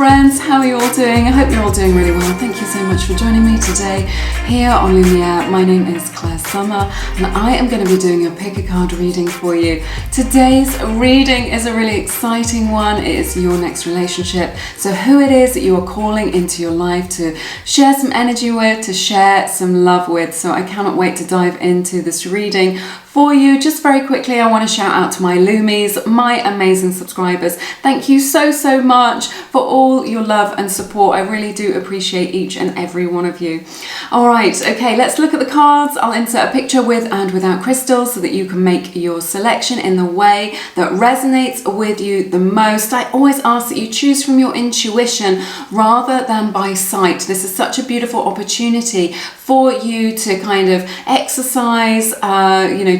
friends, how are you all doing? I hope you're all doing really well. Thank you so much for joining me today here on Lumiere. My name is Claire Summer and I am going to be doing a pick a card reading for you. Today's reading is a really exciting one. It is your next relationship. So who it is that you are calling into your life to share some energy with, to share some love with. So I cannot wait to dive into this reading for you. Just very quickly, I want to shout out to my Loomies, my amazing subscribers. Thank you so much for all your love and support. I really do appreciate each and every one of you. All right, okay, let's look at the cards. I'll insert a picture with and without crystals so that you can make your selection in the way that resonates with you the most. I always ask that you choose from your intuition rather than by sight. This is such a beautiful opportunity for you to kind of exercise,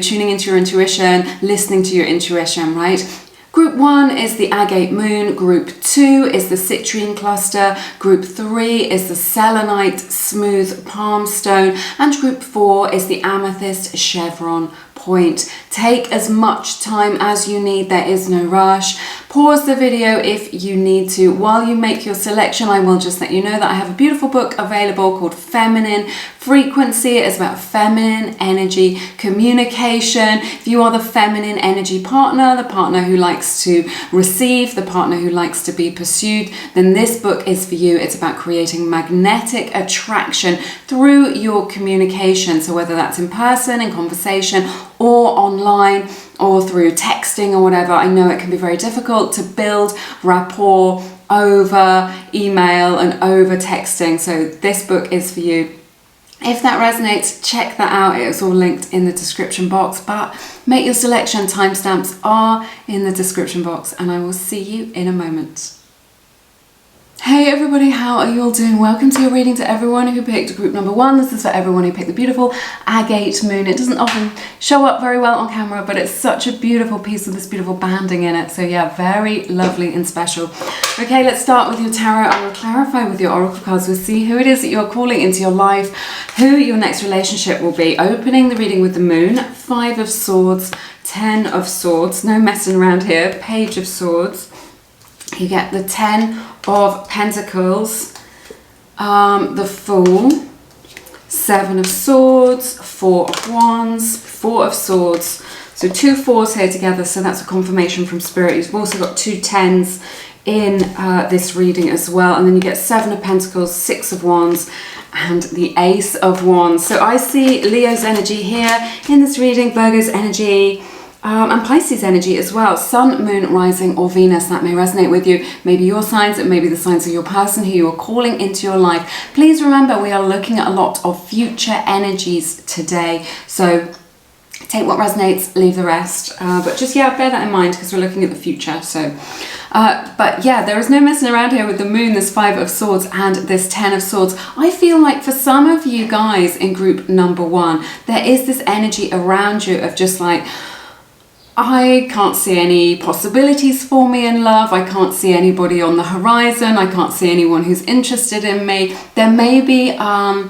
tuning into your intuition, listening to your intuition, right? Group 1 is the agate moon, group 2 is the citrine cluster, group 3 is the selenite smooth palm stone, and group 4 is the amethyst chevron point. Take as much time as you need, there is no rush. Pause the video if you need to. While you make your selection, I will just let you know that I have a beautiful book available called Feminine Frequency. It's about feminine energy communication. If you are the feminine energy partner, the partner who likes to receive, the partner who likes to be pursued, then this book is for you. It's about creating magnetic attraction through your communication. So whether that's in person, in conversation, or online, or through texting or whatever. I know it can be very difficult to build rapport over email and over texting. So this book is for you. If that resonates, check that out. It's all linked in the description box, but make your selection. Timestamps are in the description box and I will see you in a moment. Hey everybody, how are you all doing? Welcome to your reading. To everyone who picked group number 1. This is for everyone who picked the beautiful agate moon. It doesn't often show up very well on camera, but it's such a beautiful piece with this beautiful banding in it. So yeah, very lovely and special. Okay, let's start with your tarot. I will clarify with your oracle cards. We'll see who it is that you're calling into your life, who your next relationship will be. Opening the reading with the moon, 5 of swords, 10 of swords. No messing around here. Page of swords. You get the 10 of Pentacles, the Fool, 7 of Swords, 4 of Wands, 4 of Swords. So 2 4s here together, so that's a confirmation from Spirit. You've also got 2 10s in this reading as well. And then you get 7 of Pentacles, 6 of Wands, and the Ace of Wands. So I see Leo's energy here in this reading, Virgo's energy, and Pisces energy as well. Sun, Moon, Rising, or Venus, that may resonate with you. Maybe your signs, it may be the signs of your person who you are calling into your life. Please remember, we are looking at a lot of future energies today. So take what resonates, leave the rest. But just, bear that in mind because we're looking at the future. So, but yeah, there is no messing around here with the moon, this 5 of swords and this 10 of swords. I feel like for some of you guys in group number 1, there is this energy around you of just like, I can't see any possibilities for me in love. I can't see anybody on the horizon. I can't see anyone who's interested in me. There may be a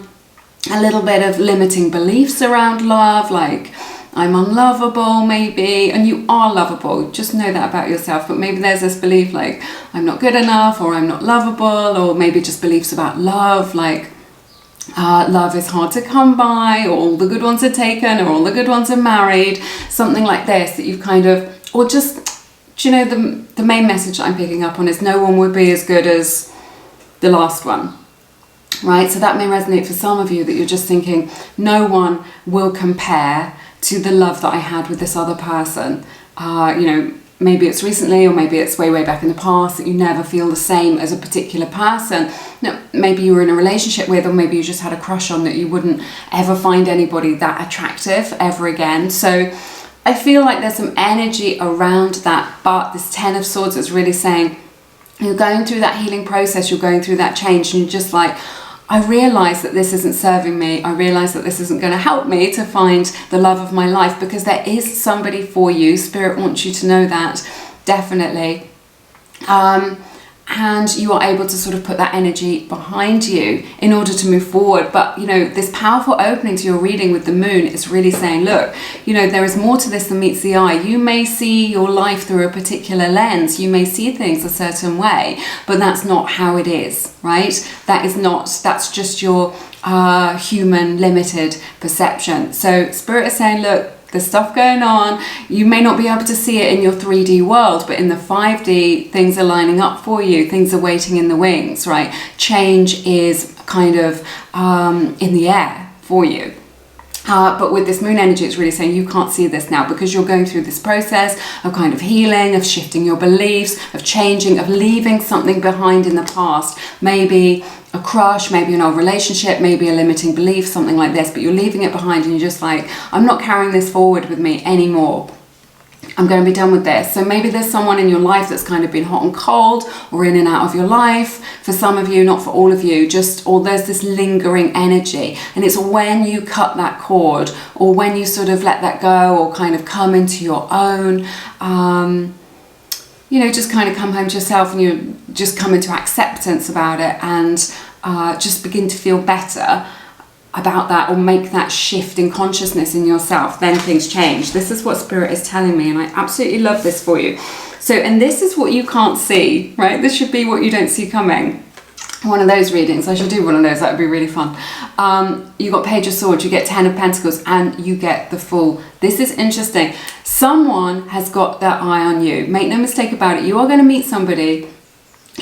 little bit of limiting beliefs around love, like I'm unlovable maybe, and you are lovable. Just know that about yourself. But maybe there's this belief like I'm not good enough, or I'm not lovable, or maybe just beliefs about love like love is hard to come by, or all the good ones are taken, or all the good ones are married, something like this that you've kind of, or just, the main message I'm picking up on is no one would be as good as the last one, right? So that may resonate for some of you, that you're just thinking no one will compare to the love that I had with this other person. Maybe it's recently, or maybe it's way back in the past, that you never feel the same as a particular person. Maybe you were in a relationship with, or maybe you just had a crush on, that you wouldn't ever find anybody that attractive ever again. So I feel like there's some energy around that, but this 10 of swords is really saying you're going through that healing process, you're going through that change, and you're just like, I realise that this isn't serving me. I realise that this isn't going to help me to find the love of my life, because there is somebody for you. Spirit wants you to know that, definitely. and you are able to sort of put that energy behind you in order to move forward. But you know, this powerful opening to your reading with the moon is really saying, look, you know, there is more to this than meets the eye. You may see your life through a particular lens, you may see things a certain way, but that's not how it is, right? That's just your human limited perception. So Spirit is saying, look, there's stuff going on. You may not be able to see it in your 3D world, but in the 5D, things are lining up for you. Things are waiting in the wings, right? Change is kind of in the air for you. But with this moon energy, it's really saying you can't see this now because you're going through this process of kind of healing, of shifting your beliefs, of changing, of leaving something behind in the past. Maybe a crush, maybe an old relationship, maybe a limiting belief, something like this, but you're leaving it behind and you're just like, I'm not carrying this forward with me anymore. I'm going to be done with this. So maybe there's someone in your life that's kind of been hot and cold or in and out of your life. For some of you, not for all of you, or there's this lingering energy. And it's when you cut that cord or when you sort of let that go or kind of come into your own, you know, just kind of come home to yourself and you just come into acceptance about it and just begin to feel better about that or make that shift in consciousness in yourself, then things change. This is what Spirit is telling me, and I absolutely love this for you. So, and this is what you can't see, right? This should be what you don't see coming. One of those readings, I should do one of those, that would be really fun. You got Page of Swords, you get 10 of Pentacles, and you get the Fool. This is interesting. Someone has got their eye on you. Make no mistake about it. You are going to meet somebody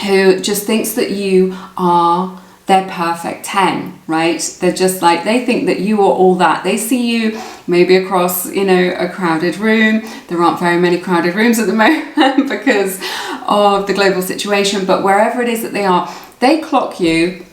who just thinks that you are their perfect 10, right? They're just like, they think that you are all that. They see you maybe across, you know, a crowded room. There aren't very many crowded rooms at the moment because of the global situation, but wherever it is that they are, they clock you.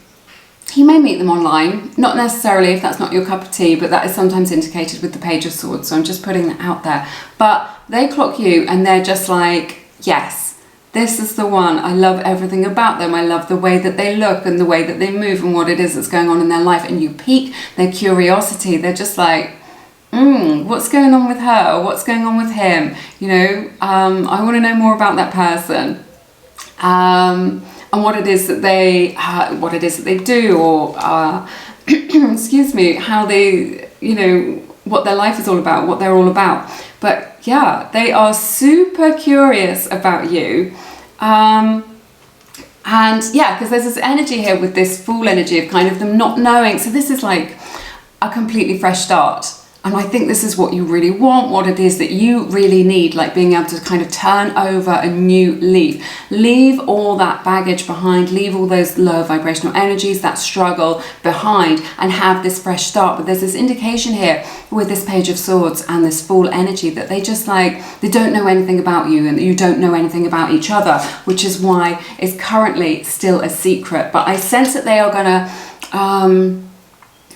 You may meet them online, not necessarily if that's not your cup of tea, but that is sometimes indicated with the Page of Swords, so I'm just putting that out there. But they clock you and they're just like, yes, this is the one. I love everything about them. I love the way that they look and the way that they move and what it is that's going on in their life. And you pique their curiosity. They're just like, what's going on with her? What's going on with him? You know, I want to know more about that person. And what it is that they do, or excuse me, how they, you know, what their life is all about, what they're all about. But yeah, they are super curious about you. And yeah, because there's this energy here with this Fool energy of kind of them not knowing. So this is like a completely fresh start. And I think this is what you really want, what it is that you really need, like being able to kind of turn over a new leaf. Leave all that baggage behind, leave all those lower vibrational energies, that struggle behind, and have this fresh start. But there's this indication here with this Page of Swords and this Fool energy that they just like, they don't know anything about you and that you don't know anything about each other, which is why it's currently still a secret. But I sense that they are gonna,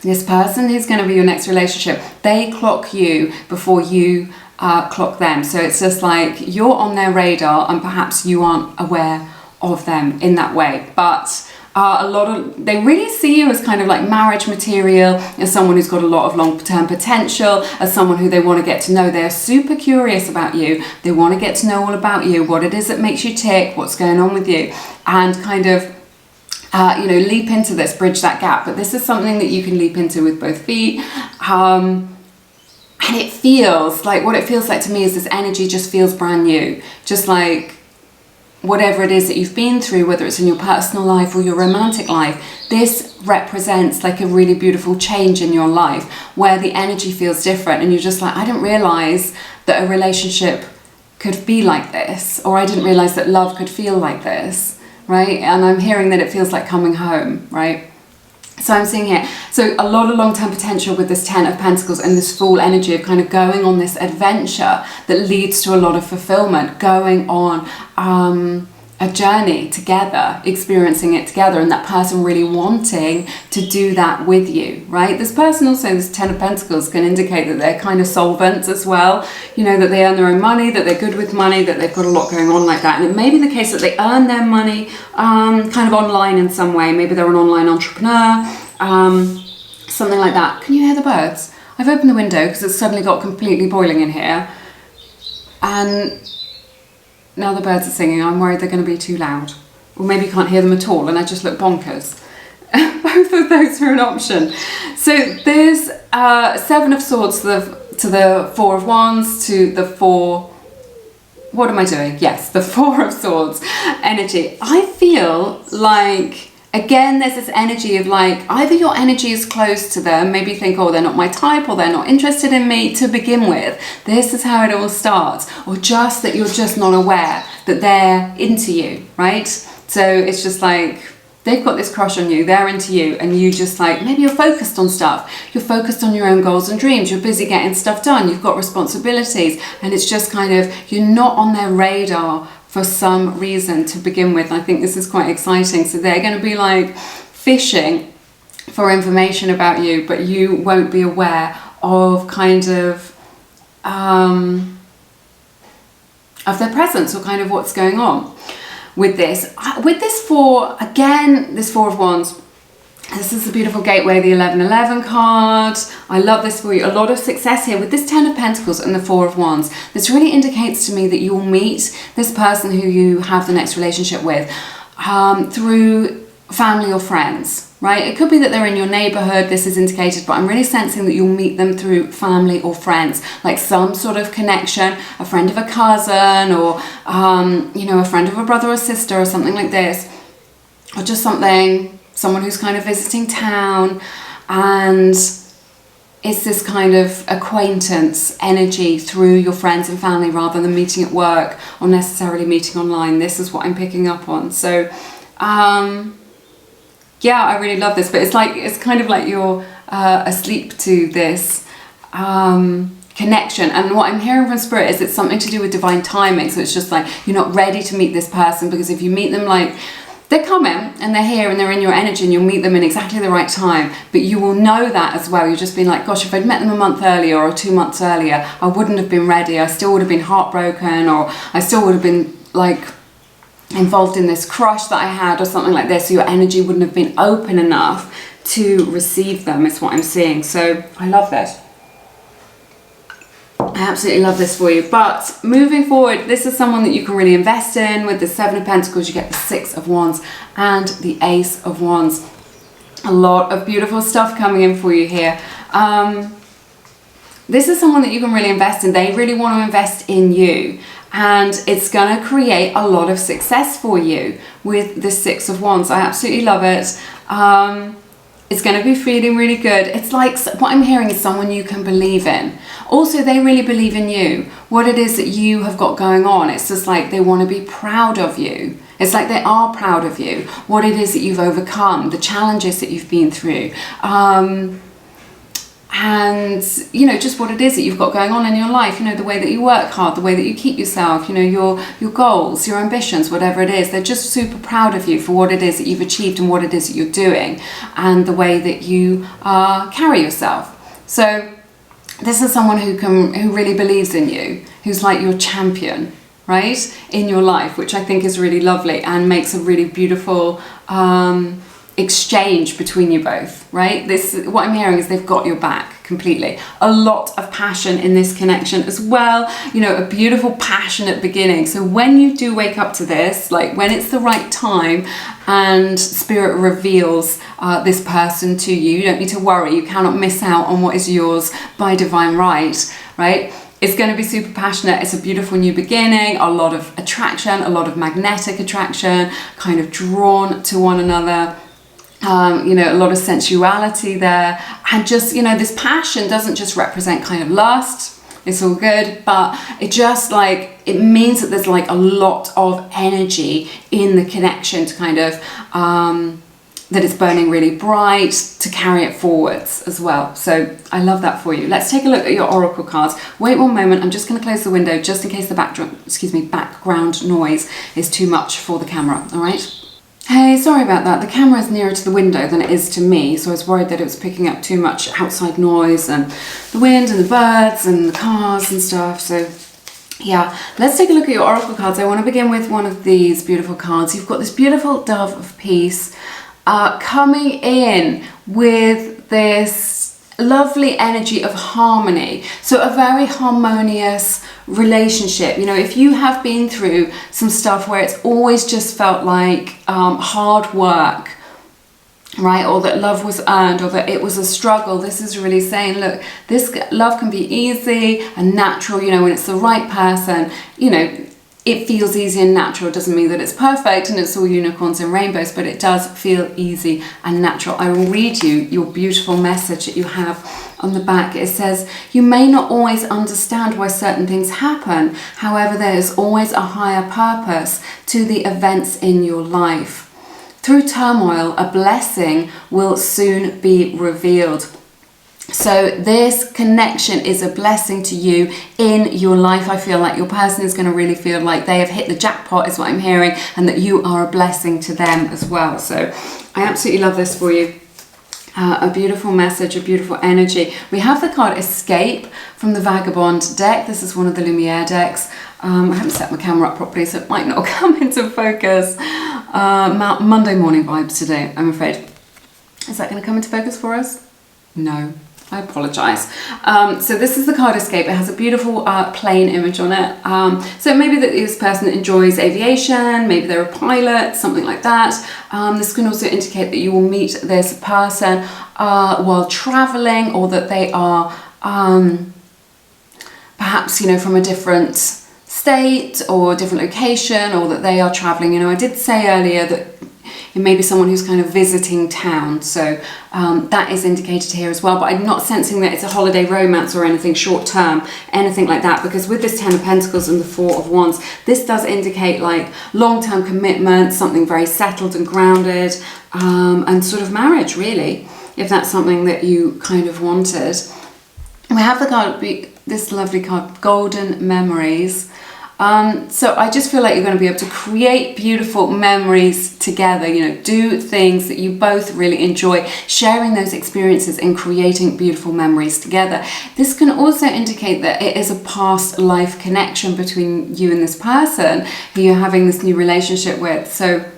this person who's going to be your next relationship, they clock you before you clock them. So it's just like you're on their radar and perhaps you aren't aware of them in that way. But they really see you as kind of like marriage material, as someone who's got a lot of long-term potential, as someone who they want to get to know. They're super curious about you. They want to get to know all about you, what it is that makes you tick, what's going on with you, and kind of you know, leap into this, bridge that gap. But this is something that you can leap into with both feet. And it feels like, what it feels like to me is this energy just feels brand new. Just like whatever it is that you've been through, whether it's in your personal life or your romantic life, this represents like a really beautiful change in your life where the energy feels different. And you're just like, I didn't realize that a relationship could be like this, or I didn't realize that love could feel like this. Right? And I'm hearing that it feels like coming home, right? So I'm seeing here, so a lot of long-term potential with this 10 of Pentacles and this Fool energy of kind of going on this adventure that leads to a lot of fulfillment, going on a journey together, experiencing it together, and that person really wanting to do that with you, right? This person also, this 10 of Pentacles, can indicate that they're kind of solvent as well, you know, that they earn their own money, that they're good with money, that they've got a lot going on like that. And it may be the case that they earn their money kind of online in some way. Maybe they're an online entrepreneur, something like that. Can you hear the birds? I've opened the window because it's suddenly got completely boiling in here. And now the birds are singing. I'm worried they're going to be too loud. or maybe you can't hear them at all and I just look bonkers. Both of those are an option. So there's 7 of Swords to the 4 of Wands, to the 4... What am I doing? Yes, the 4 of Swords energy. I feel like, again, there's this energy of like, either your energy is close to them, maybe you think, oh, they're not my type, or they're not interested in me to begin with. This is how it all starts. Or just that you're just not aware that they're into you, right? So it's just like, they've got this crush on you, they're into you, and you just like, maybe you're focused on stuff. You're focused on your own goals and dreams. You're busy getting stuff done. You've got responsibilities, and it's just kind of, you're not on their radar for some reason to begin with. I think this is quite exciting. So they're going to be like fishing for information about you, but you won't be aware of kind of their presence or kind of what's going on. With this 4, again, this 4 of Wands, this is a beautiful gateway, the 1111 card. I love this for you. A lot of success here with this 10 of Pentacles and the 4 of Wands. This really indicates to me that you'll meet this person who you have the next relationship with through family or friends, right? It could be that they're in your neighborhood, this is indicated, but I'm really sensing that you'll meet them through family or friends, like some sort of connection, a friend of a cousin, or you know, a friend of a brother or sister, or something like this, or just someone who's kind of visiting town, and it's this kind of acquaintance energy through your friends and family rather than meeting at work or necessarily meeting online. This is what I'm picking up on. So yeah, I really love this, but it's kind of like you're asleep to this connection. And what I'm hearing from Spirit is it's something to do with divine timing. So it's just like you're not ready to meet this person, because if you meet them, like, they're coming and they're here and they're in your energy, and you'll meet them in exactly the right time, but you will know that as well. You've just been like, gosh, if I'd met them a month earlier or 2 months earlier, I wouldn't have been ready. I still would have been heartbroken, or I still would have been like involved in this crush that I had or something like this. So your energy wouldn't have been open enough to receive them, is what I'm seeing. So I love this. I absolutely love this for you. But moving forward, this is someone that you can really invest in. With the 7 of Pentacles, you get the 6 of Wands and the Ace of Wands. A lot of beautiful stuff coming in for you here. This is someone that you can really invest in. They really want to invest in you, and it's going to create a lot of success for you with the 6 of Wands. I absolutely love it. It's going to be feeling really good. It's like, what I'm hearing is someone you can believe in. Also, they really believe in you, what it is that you have got going on. It's just like they want to be proud of you. It's like they are proud of you, what it is that you've overcome, the challenges that you've been through. And, you know, just what it is that you've got going on in your life, you know, the way that you work hard, the way that you keep yourself, you know, your goals, your ambitions, whatever it is. They're just super proud of you for what it is that you've achieved and what it is that you're doing and the way that you carry yourself. So this is someone who really believes in you, who's like your champion, right, in your life, which I think is really lovely and makes a really beautiful exchange between you both, right? What I'm hearing is they've got your back completely. A lot of passion in this connection as well, you know, a beautiful passionate beginning. So when you do wake up to this, like when it's the right time and Spirit reveals this person to you, you don't need to worry. You cannot miss out on what is yours by divine right, right? It's going to be super passionate. It's a beautiful new beginning, a lot of attraction, a lot of magnetic attraction, kind of drawn to one another. You know, a lot of sensuality there, and just, you know, this passion doesn't just represent kind of lust, it's all good, but it just like, it means that there's like a lot of energy in the connection to kind of, that it's burning really bright to carry it forwards as well. So I love that for you. Let's take a look at your oracle cards. Wait one moment, I'm just going to close the window just in case the background noise is too much for the camera, all right? Hey, sorry about that. The camera is nearer to the window than it is to me, so I was worried that it was picking up too much outside noise and the wind and the birds and the cars and stuff. So yeah, let's take a look at your oracle cards. I want to begin with one of these beautiful cards. You've got this beautiful Dove of Peace coming in with this lovely energy of harmony. So a very harmonious relationship. You know, if you have been through some stuff where it's always just felt like hard work, right, or that love was earned, or that it was a struggle, this is really saying, look, this love can be easy and natural. You know, when it's the right person, you know, it feels easy and natural. It doesn't mean that it's perfect and it's all unicorns and rainbows, but it does feel easy and natural. I will read you your beautiful message that you have on the back. It says, you may not always understand why certain things happen. However, there is always a higher purpose to the events in your life. Through turmoil, a blessing will soon be revealed. So this connection is a blessing to you in your life. I feel like your person is going to really feel like they have hit the jackpot, is what I'm hearing, and that you are a blessing to them as well. So I absolutely love this for you. A beautiful message, a beautiful energy. We have the card Escape from the Vagabond deck. This is one of the Lumiere decks. I haven't set my camera up properly, so it might not come into focus. Monday morning vibes today, I'm afraid. Is that going to come into focus for us? No. I apologise. So this is the card Escape. It has a beautiful plane image on it. So maybe that this person enjoys aviation, maybe they're a pilot, something like that. This can also indicate that you will meet this person while travelling, or that they are perhaps, you know, from a different state or a different location, or that they are travelling. You know, I did say earlier that it may be someone who's kind of visiting town, so that is indicated here as well. But I'm not sensing that it's a holiday romance or anything short term, anything like that, because with this Ten of Pentacles and the Four of Wands, this does indicate like long-term commitment, something very settled and grounded, and sort of marriage, really, if that's something that you kind of wanted. We have the card, this lovely card, Golden Memories. So I just feel like you're going to be able to create beautiful memories together, you know, do things that you both really enjoy, sharing those experiences and creating beautiful memories together. This can also indicate that it is a past life connection between you and this person who you're having this new relationship with. So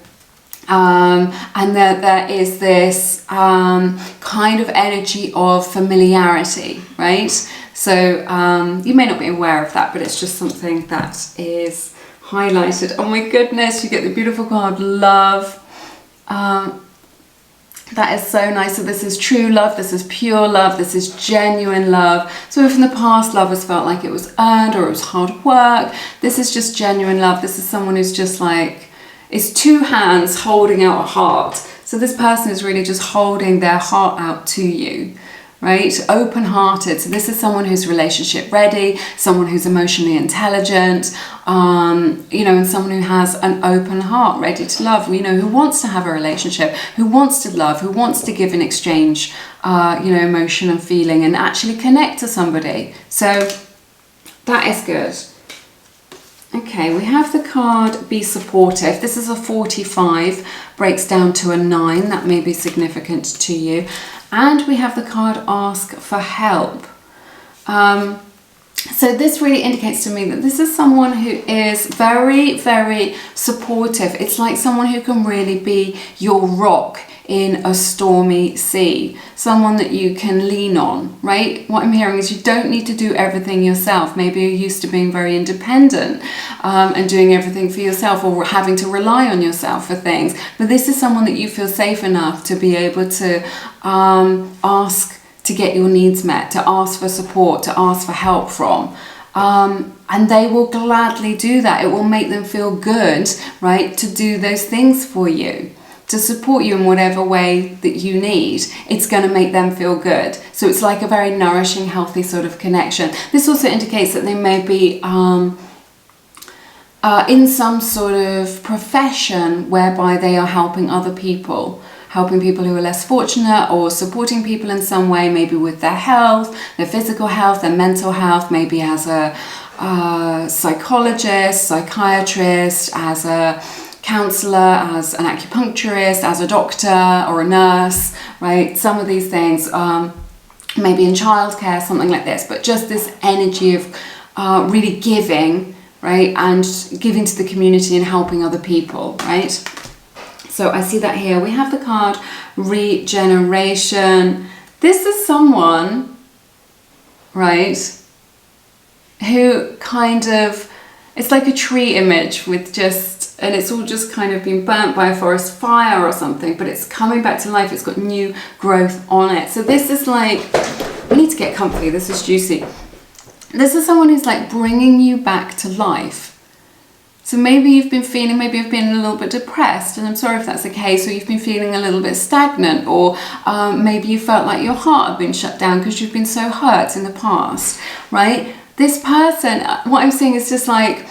and there is this kind of energy of familiarity, right? So you may not be aware of that, but it's just something that is highlighted. Oh my goodness, you get the beautiful card Love. That is so nice. So this is true love, this is pure love, this is genuine love. So if in the past love has felt like it was earned or it was hard work, this is just genuine love. This is someone who's just like, it's two hands holding out a heart. So this person is really just holding their heart out to you, right? Open-hearted. So this is someone who's relationship ready, someone who's emotionally intelligent, you know, and someone who has an open heart, ready to love, you know, who wants to have a relationship, who wants to love, who wants to give and exchange, you know, emotion and feeling and actually connect to somebody. So that is good. Okay, we have the card Be Supportive. This is a 45, breaks down to a 9. That may be significant to you. And we have the card Ask for Help. So this really indicates to me that this is someone who is very, very supportive. It's like someone who can really be your rock in a stormy sea, someone that you can lean on, right? What I'm hearing is you don't need to do everything yourself. Maybe you're used to being very independent and doing everything for yourself, or having to rely on yourself for things. But this is someone that you feel safe enough to be able to ask to get your needs met, to ask for support, to ask for help from. And they will gladly do that. It will make them feel good, right, to do those things for you, to support you in whatever way that you need. It's going to make them feel good. So it's like a very nourishing, healthy sort of connection. This also indicates that they may be in some sort of profession whereby they are helping other people, helping people who are less fortunate, or supporting people in some way, maybe with their health, their physical health, their mental health, maybe as a psychologist, psychiatrist, as a counsellor, as an acupuncturist, as a doctor or a nurse, right? Some of these things, maybe in childcare, something like this, but just this energy of really giving, right? And giving to the community and helping other people, right? So I see that here. We have the card Regeneration. This is someone, right, who kind of, it's like a tree image with just, and it's all just kind of been burnt by a forest fire or something, but it's coming back to life. It's got new growth on it. So this is like, we need to get comfy. This is juicy. This is someone who's like bringing you back to life. So maybe you've been feeling, maybe you've been a little bit depressed, and I'm sorry if that's the case, or you've been feeling a little bit stagnant, or maybe you felt like your heart had been shut down because you've been so hurt in the past, right? This person, what I'm saying is just like,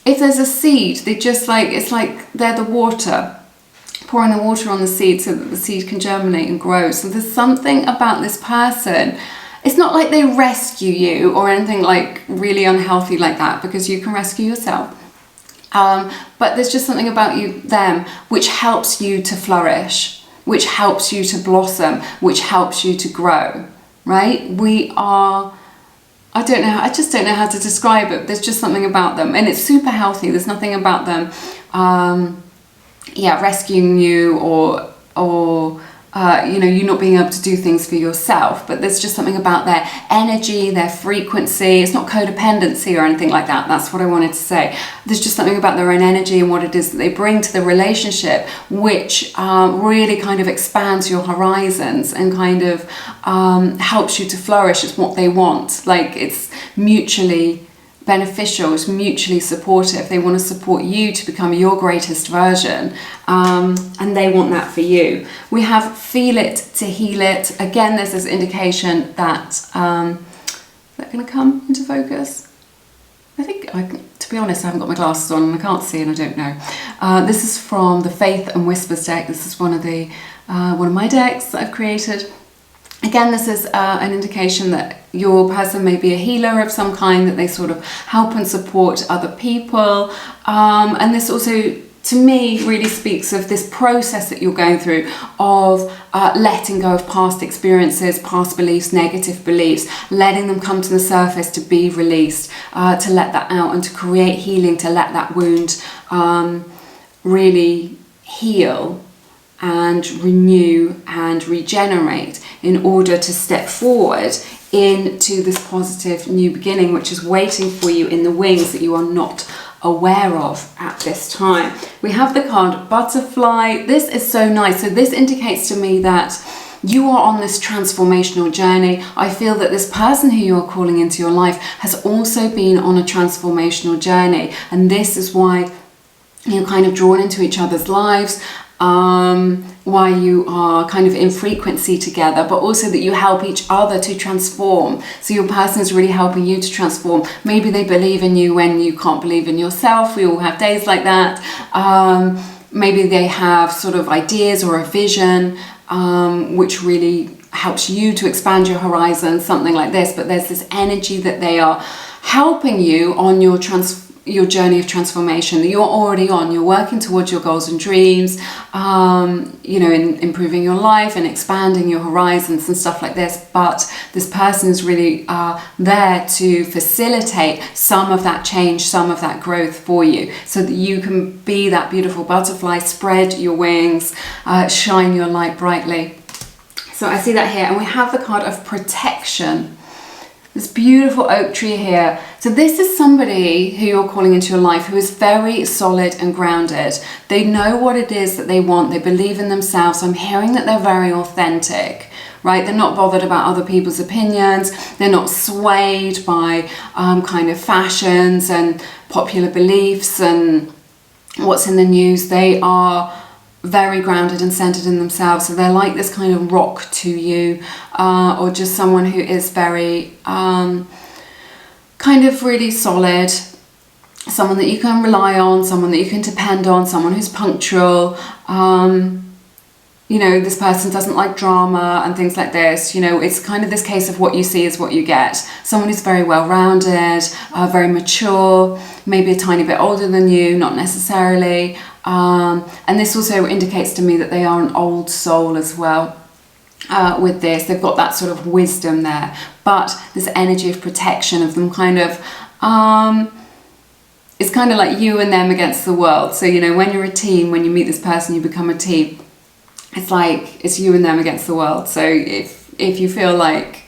if there's a seed, they just like, it's like they're the water, pouring the water on the seed so that the seed can germinate and grow. So there's something about this person. It's not like they rescue you or anything like really unhealthy like that, because you can rescue yourself. But there's just something about them which helps you to flourish, which helps you to blossom, which helps you to grow, right? We are, I just don't know how to describe it. There's just something about them, and it's super healthy. There's nothing about them, rescuing you or you not being able to do things for yourself, but there's just something about their energy, their frequency. It's not codependency or anything like that. That's what I wanted to say. There's just something about their own energy and what it is that they bring to the relationship, which really kind of expands your horizons and kind of helps you to flourish. It's what they want. Like, it's mutually beneficial, it's mutually supportive. They want to support you to become your greatest version, and they want that for you. We have feel it to heal it. Again, there's this indication that is that going to come into focus? I think, to be honest, I haven't got my glasses on and I can't see and I don't know. This is from the Faith and Whispers deck. This is one of my decks that I've created. Again, this is an indication that your person may be a healer of some kind, that they sort of help and support other people. And this also, to me, really speaks of this process that you're going through of letting go of past experiences, past beliefs, negative beliefs, letting them come to the surface to be released, to let that out and to create healing, to let that wound really heal and renew and regenerate in order to step forward into this positive new beginning, which is waiting for you in the wings that you are not aware of at this time. We have the card Butterfly. This is so nice. So this indicates to me that you are on this transformational journey. I feel that this person who you are calling into your life has also been on a transformational journey, and this is why you're kind of drawn into each other's lives, why you are kind of in frequency together, but also that you help each other to transform. So your person is really helping you to transform. Maybe they believe in you when you can't believe in yourself. We all have days like that. Maybe they have sort of ideas or a vision, which really helps you to expand your horizon, something like this. But there's this energy that they are helping you on your journey of transformation that you're already on. You're working towards your goals and dreams, in improving your life and expanding your horizons and stuff like this. But this person is really there to facilitate some of that change, some of that growth for you, so that you can be that beautiful butterfly, spread your wings, shine your light brightly. So I see that here, and we have the card of protection. This beautiful oak tree here. So this is somebody who you're calling into your life who is very solid and grounded. They know what it is that they want. They believe in themselves. I'm hearing that they're very authentic, right? They're not bothered about other people's opinions. They're not swayed by kind of fashions and popular beliefs and what's in the news. They are very grounded and centered in themselves. So they're like this kind of rock to you, or just someone who is very kind of really solid, someone that you can rely on, someone that you can depend on, someone who's punctual. This person doesn't like drama and things like this. It's kind of this case of what you see is what you get. Someone who's very well-rounded, very mature, maybe a tiny bit older than you, not necessarily. And this also indicates to me that they are an old soul as well. With this, they've got that sort of wisdom there, but this energy of protection of them kind of, it's kind of like you and them against the world. So, when you're a team, when you meet this person, you become a team. It's like, it's you and them against the world. So if if you feel like,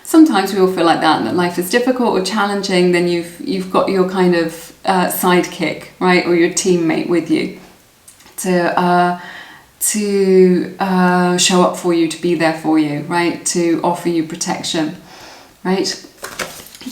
sometimes we all feel like that, and that life is difficult or challenging, then you've got your kind of sidekick, right, or your teammate with you to show up for you, to be there for you, right, to offer you protection, right?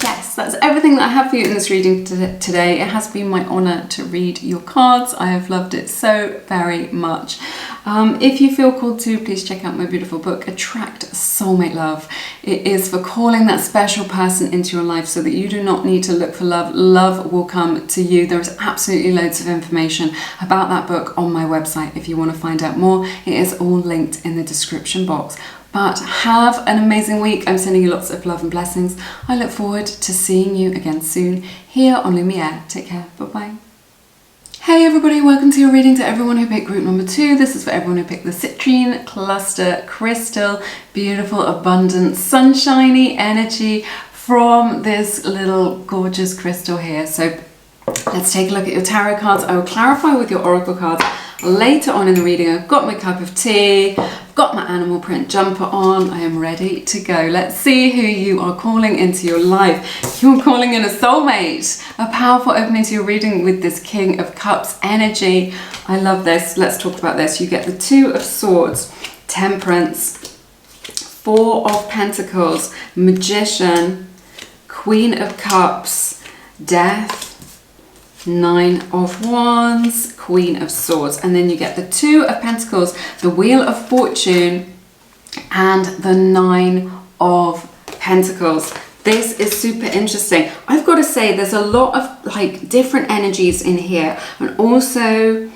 Yes, that's everything that I have for you in this reading today. It has been my honour to read your cards. I have loved it so very much. If you feel called to, please check out my beautiful book, Attract Soulmate Love. It is for calling that special person into your life so that you do not need to look for love. Love will come to you. There is absolutely loads of information about that book on my website if you want to find out more. It is all linked in the description box. But have an amazing week. I'm sending you lots of love and blessings. I look forward to seeing you again soon here on Lumiere. Take care. Bye-bye. Hey everybody, welcome to your reading. To everyone who picked group number 2, this is for everyone who picked the citrine cluster crystal. Beautiful, abundant, sunshiny energy from this little gorgeous crystal here. So let's take a look at your tarot cards. I will clarify with your oracle cards later on in the reading. I've got my cup of tea, I've got my animal print jumper on. I am ready to go. Let's see who you are calling into your life. You're calling in a soulmate. A powerful opening to your reading with this King of Cups energy. I love this. Let's talk about this. You get the 2 of Swords, Temperance, 4 of Pentacles, Magician, Queen of Cups, Death, 9 of Wands, Queen of Swords, and then you get the 2 of Pentacles, the Wheel of Fortune, and the 9 of Pentacles. This is super interesting. I've got to say there's a lot of like different energies in here, and also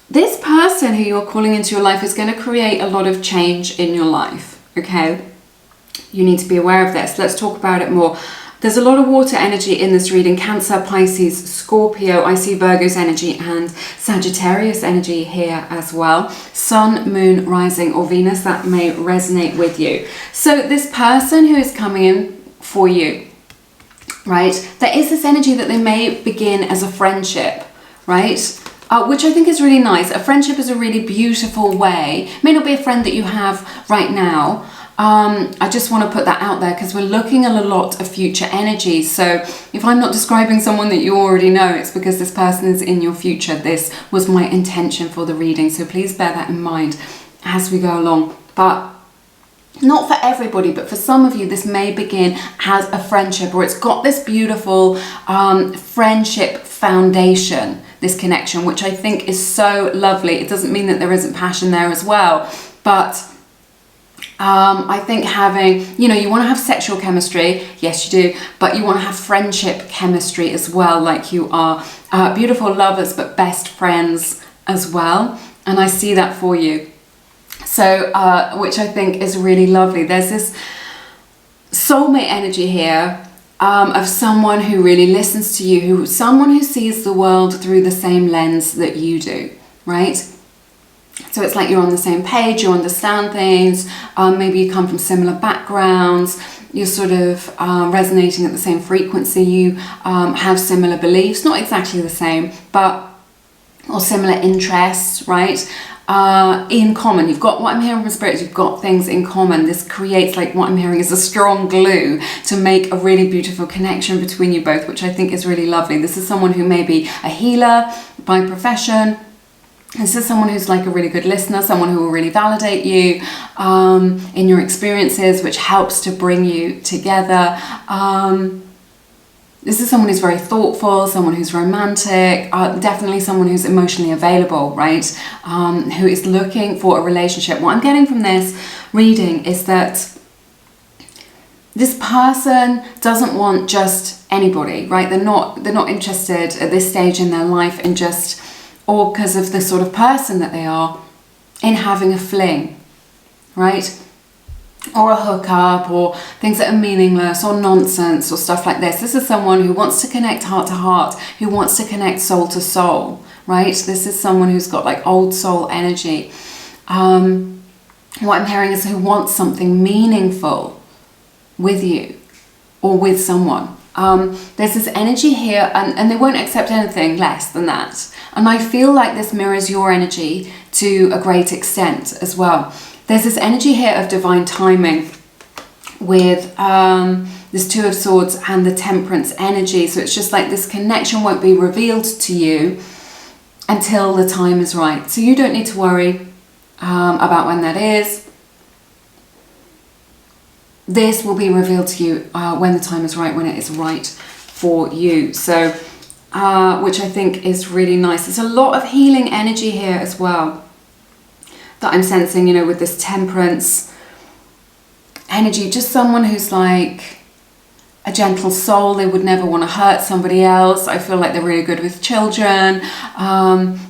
this person who you're calling into your life is going to create a lot of change in your life, okay? You need to be aware of this. Let's talk about it more. There's a lot of water energy in this reading. Cancer, Pisces, Scorpio. I see Virgo's energy and Sagittarius energy here as well. Sun, Moon, Rising, or Venus. That may resonate with you. So this person who is coming in for you, right? There is this energy that they may begin as a friendship, right? Which I think is really nice. A friendship is a really beautiful way. It may not be a friend that you have right now. I just want to put that out there because we're looking at a lot of future energies. So if I'm not describing someone that you already know, it's because this person is in your future. This was my intention for the reading. So please bear that in mind as we go along. But not for everybody, but for some of you, this may begin as a friendship, or it's got this beautiful friendship foundation, this connection, which I think is so lovely. It doesn't mean that there isn't passion there as well, but I think having, you know, you want to have sexual chemistry, yes you do, but you want to have friendship chemistry as well, like you are beautiful lovers but best friends as well, and I see that for you. So, which I think is really lovely. There's this soulmate energy here of someone who really listens to you, someone who sees the world through the same lens that you do, right? So it's like you're on the same page, you understand things, maybe you come from similar backgrounds, you're sort of resonating at the same frequency, you have similar beliefs, not exactly the same, but, or similar interests, right? In common. You've got, what I'm hearing from spirits, you've got things in common. This creates, like, what I'm hearing is a strong glue to make a really beautiful connection between you both, which I think is really lovely. This is someone who may be a healer by profession. This is someone who's like a really good listener, someone who will really validate you in your experiences, which helps to bring you together. This is someone who's very thoughtful, someone who's romantic, definitely someone who's emotionally available, right? Who is looking for a relationship. What I'm getting from this reading is that this person doesn't want just anybody, right? They're not interested at this stage in their life in just, or because of the sort of person that they are, in having a fling, right? Or a hookup, or things that are meaningless, or nonsense, or stuff like this. This is someone who wants to connect heart to heart, who wants to connect soul to soul, right? This is someone who's got like old soul energy. What I'm hearing is who wants something meaningful with you, or with someone. There's this energy here, and they won't accept anything less than that. And I feel like this mirrors your energy to a great extent as well. there's this energy here of divine timing with this Two of Swords and the Temperance energy. So it's just like this connection won't be revealed to you until the time is right. So you don't need to worry about when that is. This will be revealed to you when the time is right, when it is right for you. So, which I think is really nice. There's a lot of healing energy here as well that I'm sensing, you know, with this Temperance energy. Just someone who's like a gentle soul. They would never want to hurt somebody else. I feel like they're really good with children.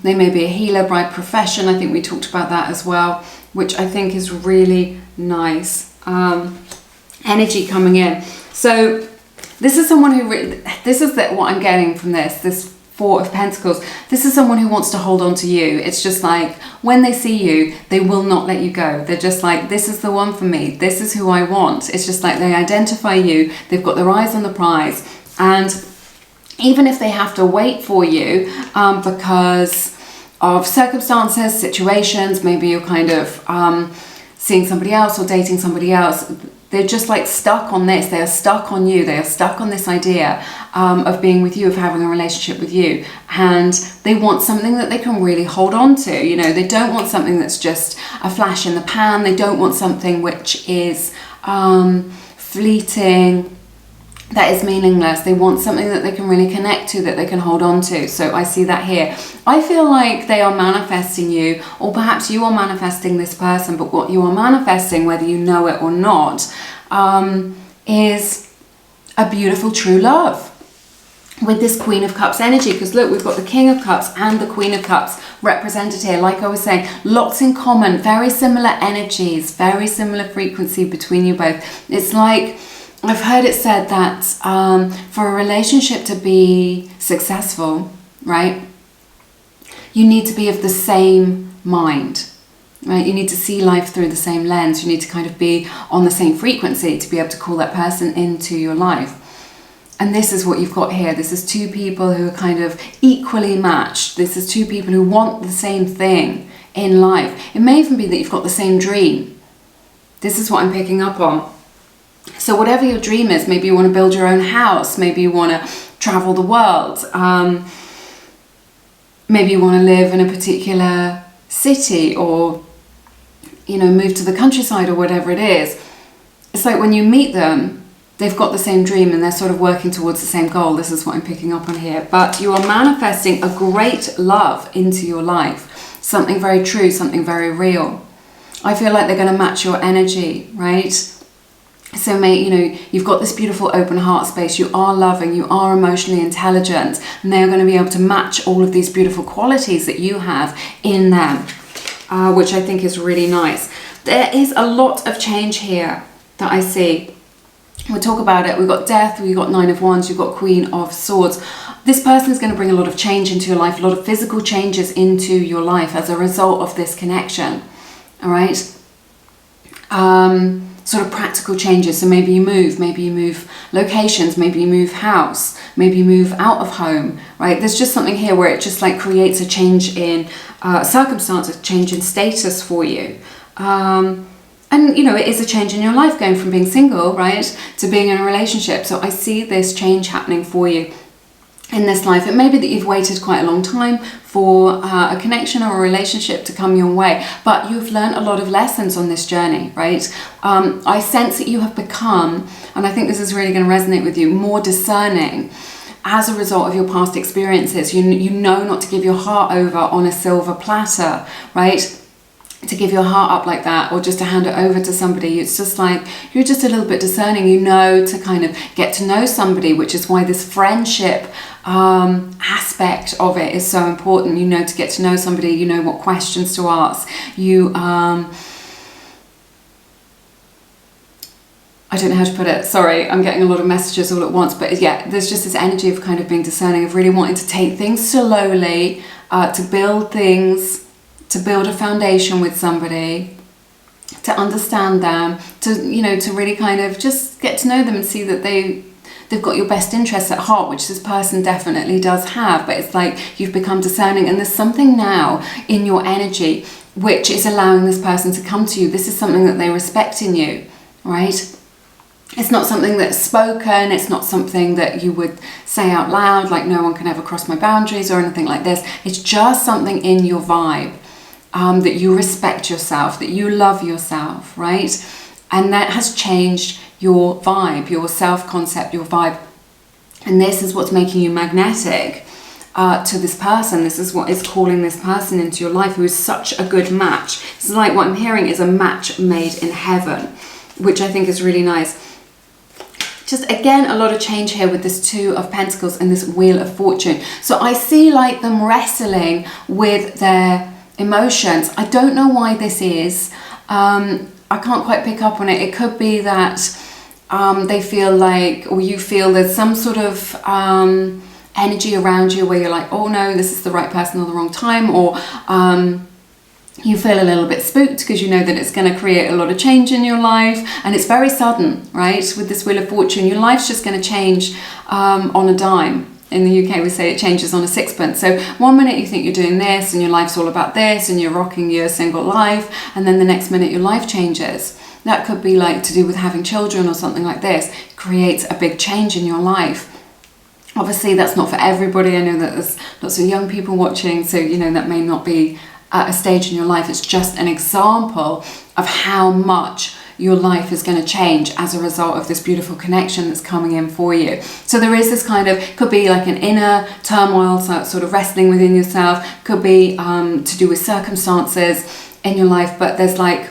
They may be a healer by profession. I think we talked about that as well, which I think is really nice. Energy coming in. So this is someone who what I'm getting from this Four of Pentacles. This is someone who wants to hold on to you. It's just like when they see you, they will not let you go. They're just like, this is the one for me. This is who I want. It's just like they identify you. They've got their eyes on the prize. And even if they have to wait for you because of circumstances, situations, maybe you're kind of seeing somebody else or dating somebody else, they're just like stuck on this. They are stuck on you. They are stuck on this idea of being with you, of having a relationship with you. And they want something that they can really hold on to. You know, they don't want something that's just a flash in the pan. They don't want something which is fleeting, that is meaningless. They want something that they can really connect to, that they can hold on to. So I see that here. I feel like they are manifesting you, or perhaps you are manifesting this person, but what you are manifesting, whether you know it or not, is a beautiful true love with this Queen of Cups energy. Because look, we've got the King of Cups and the Queen of Cups represented here. Like I was saying, lots in common, very similar energies, very similar frequency between you both. It's like, I've heard it said that for a relationship to be successful, right, you need to be of the same mind, right? You need to see life through the same lens. You need to kind of be on the same frequency to be able to call that person into your life. And this is what you've got here. This is two people who are kind of equally matched. This is two people who want the same thing in life. It may even be that you've got the same dream. This is what I'm picking up on. So whatever your dream is, maybe you want to build your own house, maybe you want to travel the world, maybe you want to live in a particular city, or, you know, move to the countryside, or whatever it is. It's like when you meet them, they've got the same dream and they're sort of working towards the same goal. This is what I'm picking up on here. But you are manifesting a great love into your life, something very true, something very real. I feel like they're going to match your energy, right? So you know, you've got this beautiful open heart space, you are loving, you are emotionally intelligent, and they're going to be able to match all of these beautiful qualities that you have in them, which I think is really nice. There is a lot of change here that I see. We'll talk about it. We've got Death, we've got Nine of Wands, you've got Queen of Swords. This person is going to bring a lot of change into your life, a lot of physical changes into your life as a result of this connection, all right? Sort of practical changes. So maybe you move locations, maybe you move house, maybe you move out of home, right? There's just something here where it just like creates a change in circumstance, a change in status for you. And you know, it is a change in your life, going from being single, right, to being in a relationship. So I see this change happening for you in this life. It may be that you've waited quite a long time for a connection or a relationship to come your way, but you've learned a lot of lessons on this journey, right? I sense that you have become, and I think this is really going to resonate with you, more discerning as a result of your past experiences. You know not to give your heart over on a silver platter, right? To give your heart up like that, or just to hand it over to somebody. It's just like you're just a little bit discerning. You know to kind of get to know somebody, which is why this friendship aspect of it is so important. You know to get to know somebody, you know what questions to ask. You I don't know how to put it, sorry, I'm getting a lot of messages all at once, but yeah, there's just this energy of kind of being discerning, of really wanting to take things slowly, to build things, to build a foundation with somebody, to understand them, to, you know, to really kind of just get to know them and see that they've got your best interests at heart, which this person definitely does have, but it's like you've become discerning, and there's something now in your energy which is allowing this person to come to you. This is something that they respect in you, right? It's not something that's spoken, it's not something that you would say out loud, like no one can ever cross my boundaries or anything like this. It's just something in your vibe, that you respect yourself, that you love yourself, right? And that has changed your vibe, your self-concept, your vibe. And this is what's making you magnetic to this person. This is what is calling this person into your life, who is such a good match. It's like what I'm hearing is a match made in heaven, which I think is really nice. Just again, a lot of change here with this Two of Pentacles and this Wheel of Fortune. So I see like them wrestling with their emotions. I don't know why this is. I can't quite pick up on it. It could be that they feel like, or you feel there's some sort of energy around you where you're like, oh no, this is the right person or the wrong time, or you feel a little bit spooked because you know that it's going to create a lot of change in your life, and it's very sudden, right? With this Wheel of Fortune, your life's just going to change on a dime. In the UK, we say it changes on a sixpence. So one minute you think you're doing this and your life's all about this and you're rocking your single life, and then the next minute your life changes. That could be like to do with having children or something like this. It creates a big change in your life. Obviously, that's not for everybody. I know that there's lots of young people watching, so you know that may not be at a stage in your life. It's just an example of how much your life is going to change as a result of this beautiful connection that's coming in for you. So there is this kind of, could be like an inner turmoil, so sort of wrestling within yourself, could be to do with circumstances in your life, but there's like,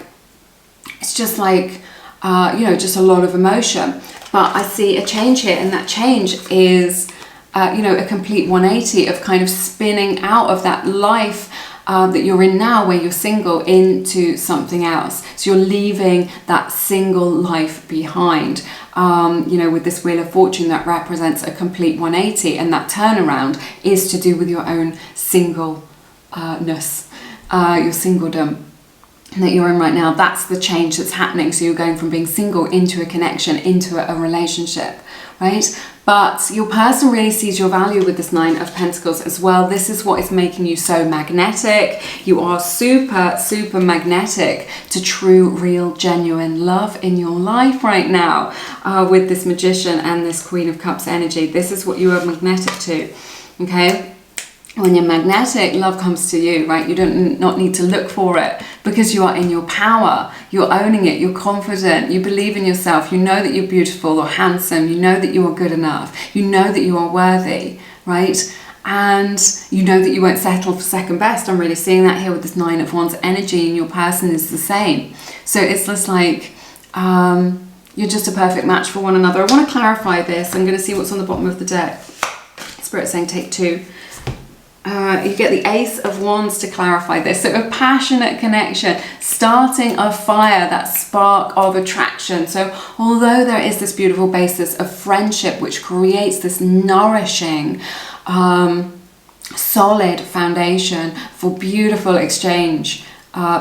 it's just like, you know, just a lot of emotion. But I see a change here, and that change is, you know, a complete 180 of kind of spinning out of that life that you're in now, where you're single, into something else. So you're leaving that single life behind. You know, with this Wheel of Fortune, that represents a complete 180, and that turnaround is to do with your own singleness, your singledom that you're in right now. That's the change that's happening. So you're going from being single into a connection, into a relationship, right? But your person really sees your value with this Nine of Pentacles as well. This is what is making you so magnetic. You are super, super magnetic to true, real, genuine love in your life right now, with this Magician and this Queen of Cups energy. This is what you are magnetic to, okay? When you're magnetic, love comes to you, right? You don't not need to look for it, because you are in your power. You're owning it. You're confident. You believe in yourself. You know that you're beautiful or handsome. You know that you are good enough. You know that you are worthy, right? And you know that you won't settle for second best. I'm really seeing that here with this Nine of Wands energy, and your person is the same. So it's just like, you're just a perfect match for one another. I want to clarify this. I'm going to see what's on the bottom of the deck. Spirit saying take two. You get the Ace of Wands to clarify this. So a passionate connection, starting a fire, that spark of attraction. So although there is this beautiful basis of friendship, which creates this nourishing, solid foundation for beautiful exchange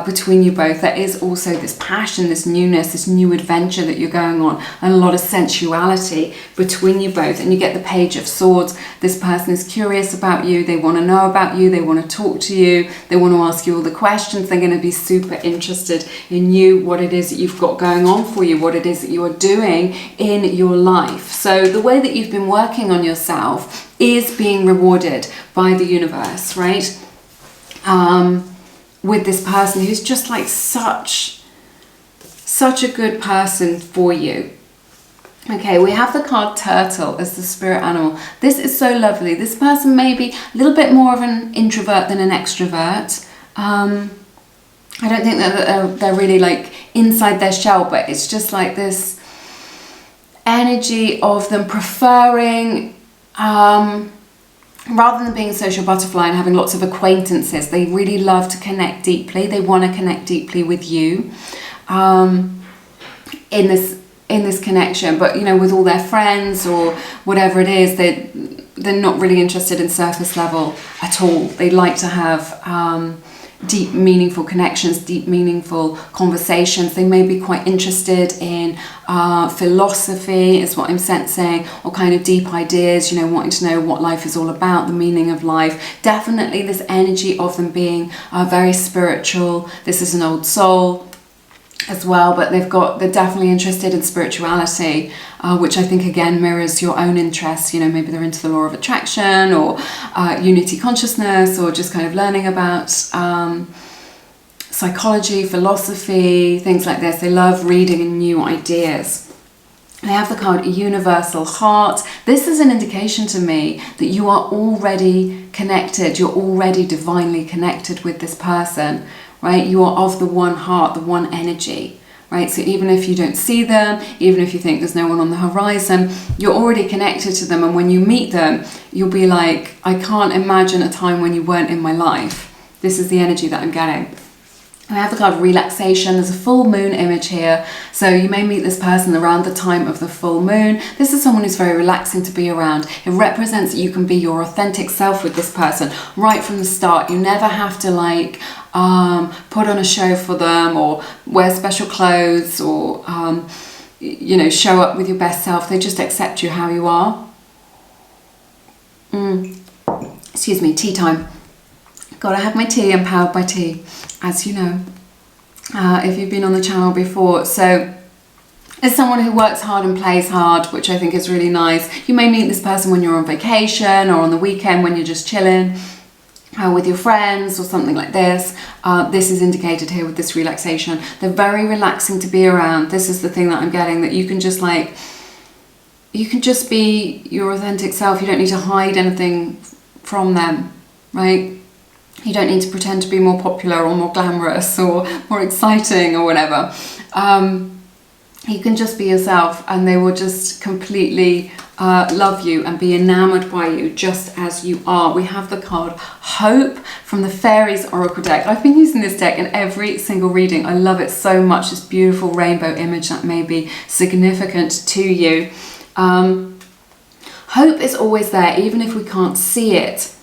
between you both, there is also this passion, this newness, this new adventure that you're going on, and a lot of sensuality between you both. And you get the Page of Swords. This person is curious about you. They want to know about you. They want to talk to you. They want to ask you all the questions. They're going to be super interested in you, what it is that you've got going on for you, what it is that you are doing in your life. So the way that you've been working on yourself is being rewarded by the universe, right? With this person who's just like such a good person for you. Okay, we have the card Turtle as the spirit animal. This is so lovely. This person may be a little bit more of an introvert than an extrovert. I don't think that they're really like inside their shell, but it's just like this energy of them preferring, rather than being a social butterfly and having lots of acquaintances, they really love to connect deeply. They want to connect deeply with you in this connection. But you know, with all their friends or whatever it is, they're not really interested in surface level at all. They like to have deep, meaningful connections, deep, meaningful conversations. They may be quite interested in philosophy, is what I'm sensing, or kind of deep ideas, you know, wanting to know what life is all about, the meaning of life. Definitely this energy of them being very spiritual. This is an old soul as well, but they're definitely interested in spirituality, which I think again mirrors your own interests. You know, maybe they're into the law of attraction, or unity consciousness, or just kind of learning about psychology, philosophy, things like this. They love reading in new ideas. They have the card Universal Heart. This is an indication to me that you are already connected. You're already divinely connected with this person, right? You are of the one heart, the one energy, right? So even if you don't see them, even if you think there's no one on the horizon, you're already connected to them. And when you meet them, you'll be like, I can't imagine a time when you weren't in my life. This is the energy that I'm getting. I have the card Relaxation. There's a full moon image here. So you may meet this person around the time of the full moon. This is someone who's very relaxing to be around. It represents that you can be your authentic self with this person right from the start. You never have to like put on a show for them, or wear special clothes, or you know, show up with your best self. They just accept you how you are. Excuse me, tea time. Gotta have my tea. I'm powered by tea, as you know, if you've been on the channel before. So as someone who works hard and plays hard, which I think is really nice. You may meet this person when you're on vacation, or on the weekend when you're just chilling with your friends or something like this. This is indicated here with this relaxation. They're very relaxing to be around. This is the thing that I'm getting, that you can just like, you can just be your authentic self. You don't need to hide anything from them, right? You don't need to pretend to be more popular or more glamorous or more exciting or whatever. You can just be yourself, and they will just completely love you and be enamored by you just as you are. We have the card Hope from the Fairies Oracle deck. I've been using this deck in every single reading. I love it so much. This beautiful rainbow image that may be significant to you. Hope is always there, even if we can't see it.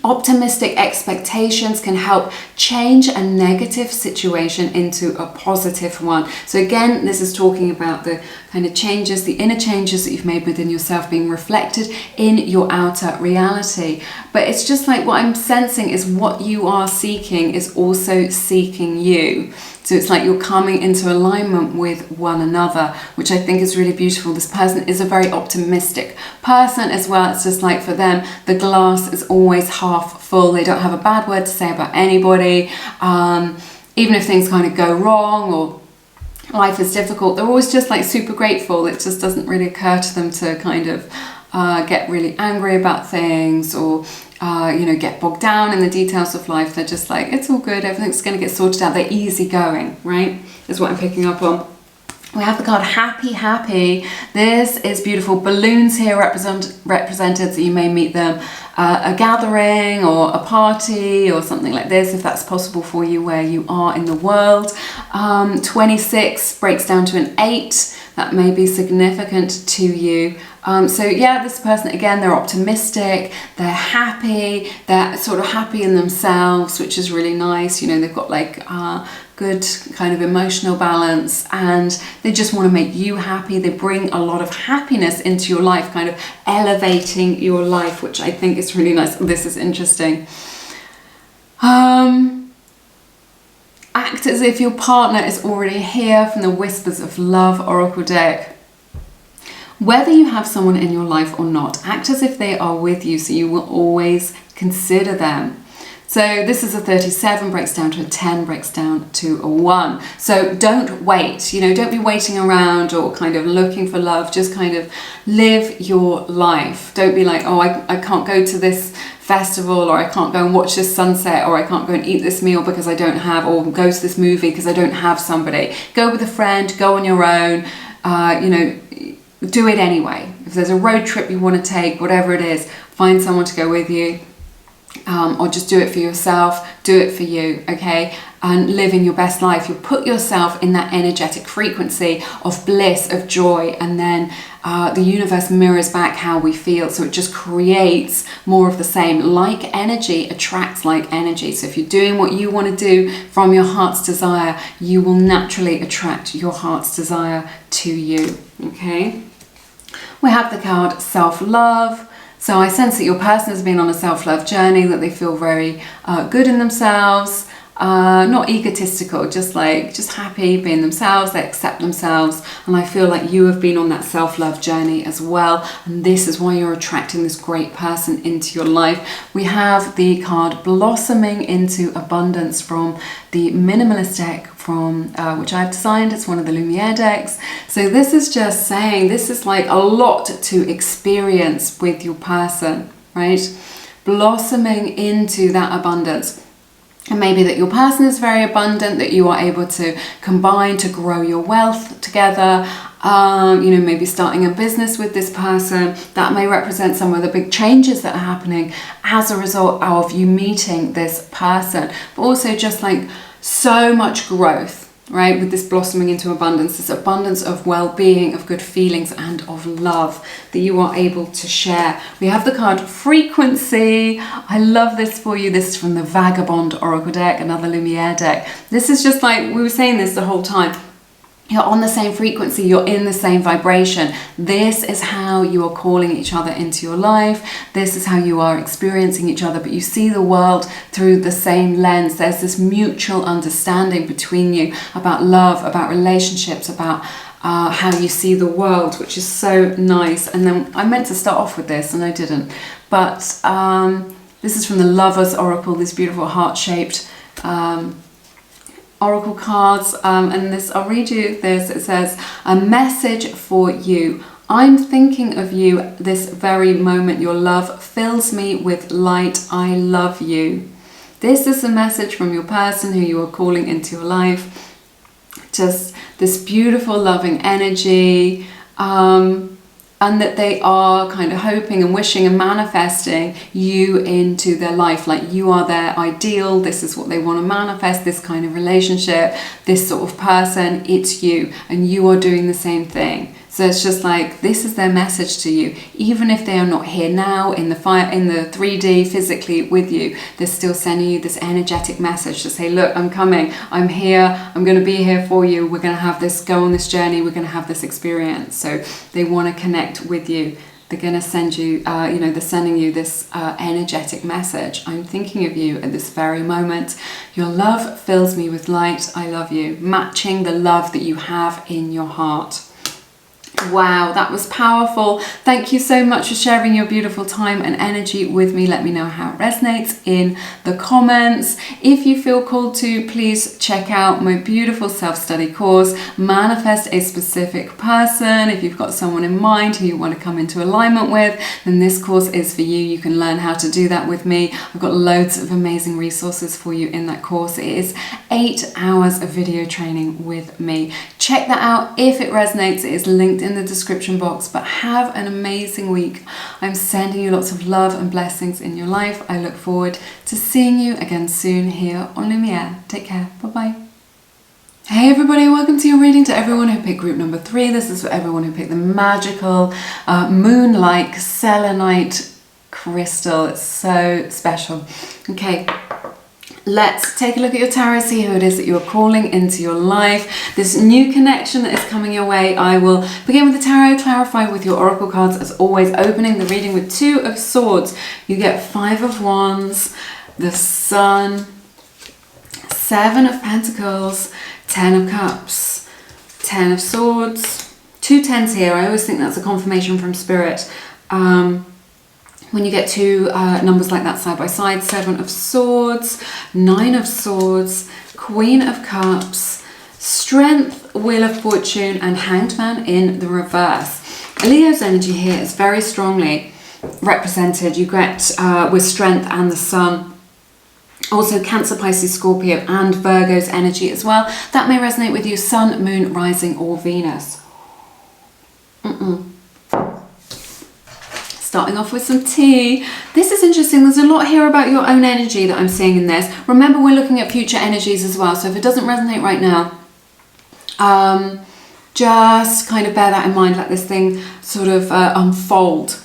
Optimistic expectations can help change a negative situation into a positive one. So again, this is talking about the kind of changes, the inner changes that you've made within yourself being reflected in your outer reality. But it's just like, what I'm sensing is what you are seeking is also seeking you. So it's like you're coming into alignment with one another, which I think is really beautiful. This person is a very optimistic person as well. It's just like, for them, the glass is always half full. They don't have a bad word to say about anybody. Even if things kind of go wrong or life is difficult, they're always just like super grateful. It just doesn't really occur to them to kind of get really angry about things, or you know, get bogged down in the details of life. They're just like, it's all good, everything's going to get sorted out. They're easygoing, right? Is what I'm picking up on. We have the card Happy. This is beautiful. Balloons here represented, so you may meet them a gathering or a party or something like this, if that's possible for you where you are in the world. 26 breaks down to an 8. That may be significant to you. So yeah, this person, again, they're optimistic, they're happy, they're sort of happy in themselves, which is really nice. You know, they've got like good kind of emotional balance, and they just want to make you happy. They bring a lot of happiness into your life, kind of elevating your life, which I think is really nice. This is interesting. Act as if your partner is already here from the Whispers of Love Oracle deck. Whether you have someone in your life or not, act as if they are with you, so you will always consider them. So this is a 37, breaks down to a 10, breaks down to a 1. So don't wait, you know, don't be waiting around or kind of looking for love. Just kind of live your life. Don't be like, oh, I can't go to this festival, or I can't go and watch this sunset, or I can't go and eat this meal because I don't have, or go to this movie because I don't have somebody. Go with a friend, go on your own, you know, do it anyway. If there's a road trip you want to take, whatever it is, find someone to go with you. or just do it for yourself, do it for you, okay? And living your best life. You put yourself in that energetic frequency of bliss, of joy, and then the universe mirrors back how we feel. So it just creates more of the same. Like energy attracts like energy. So if you're doing what you want to do from your heart's desire, you will naturally attract your heart's desire to you, okay? We have the card Self-Love. So I sense that your person has been on a self-love journey, that they feel very good in themselves, not egotistical, just happy being themselves, they accept themselves. And I feel like you have been on that self-love journey as well. And this is why you're attracting this great person into your life. We have the card Blossoming into Abundance from the Minimalist deck, from which I've designed. It's one of the Lumiere decks. So this is just saying, this is like a lot to experience with your person, right? Blossoming into that abundance. And maybe that your person is very abundant, that you are able to combine to grow your wealth together. You know, maybe starting a business with this person. That may represent some of the big changes that are happening as a result of you meeting this person. But also just like so much growth, right? With this blossoming into abundance, this abundance of well-being, of good feelings, and of love that you are able to share. We have the card Frequency. I love this for you. This is from the Vagabond Oracle deck, another Lumiere deck. This is just like, we were saying this the whole time. You're on the same frequency, you're in the same vibration. This is how you are calling each other into your life. This is how you are experiencing each other, but you see the world through the same lens. There's this mutual understanding between you about love, about relationships, about how you see the world, which is so nice. And then I meant to start off with this and I didn't. But this is from the Lover's Oracle, this beautiful heart-shaped oracle cards, and this, I'll read you this. It says, a message for you. I'm thinking of you this very moment. Your love fills me with light. I love you. This is a message from your person who you are calling into your life. Just this beautiful loving energy, and that they are kind of hoping and wishing and manifesting you into their life. Like you are their ideal. This is what they want to manifest, this kind of relationship, this sort of person. It's you, and you are doing the same thing. So it's just like, this is their message to you. Even if they are not here now in the 3D physically with you, they're still sending you this energetic message to say, look, I'm coming, I'm here, I'm going to be here for you. We're going to have this, go on this journey. We're going to have this experience. So they want to connect with you. They're going to send you, they're sending you this energetic message. I'm thinking of you at this very moment. Your love fills me with light. I love you. Matching the love that you have in your heart. Wow, that was powerful. Thank you so much for sharing your beautiful time and energy with me. Let me know how it resonates in the comments. If you feel called to, please check out my beautiful self-study course, Manifest a Specific Person. If you've got someone in mind who you want to come into alignment with, then this course is for you. You can learn how to do that with me. I've got loads of amazing resources for you in that course. It is 8 hours of video training with me. Check that out if it resonates. It is linked in the description box. But have an amazing week. I'm sending you lots of love and blessings in your life. I look forward to seeing you again soon here on Lumiere. Take care. Bye-bye. Hey everybody, welcome to your reading. To everyone who picked group number 3, this is for everyone who picked the magical moon-like selenite crystal. It's so special. Okay. Let's take a look at your tarot, see who it is that you're calling into your life. This new connection that is coming your way. I will begin with the tarot, clarify with your oracle cards as always, opening the reading with 2 of Swords. You get 5 of Wands, the Sun, 7 of Pentacles, 10 of Cups, 10 of Swords, 2 10s here. I always think that's a confirmation from Spirit. When you get 2 numbers like that side by side, 7 of Swords, 9 of Swords, Queen of Cups, Strength, Wheel of Fortune, and Hanged Man in the reverse. Leo's energy here is very strongly represented. You get with Strength and the Sun. Also Cancer, Pisces, Scorpio, and Virgo's energy as well. That may resonate with you, Sun, Moon, Rising, or Venus. starting off with some tea. This is interesting. There's a lot here about your own energy that I'm seeing in this. Remember, we're looking at future energies as well. So if it doesn't resonate right now, just kind of bear that in mind, let this thing sort of unfold.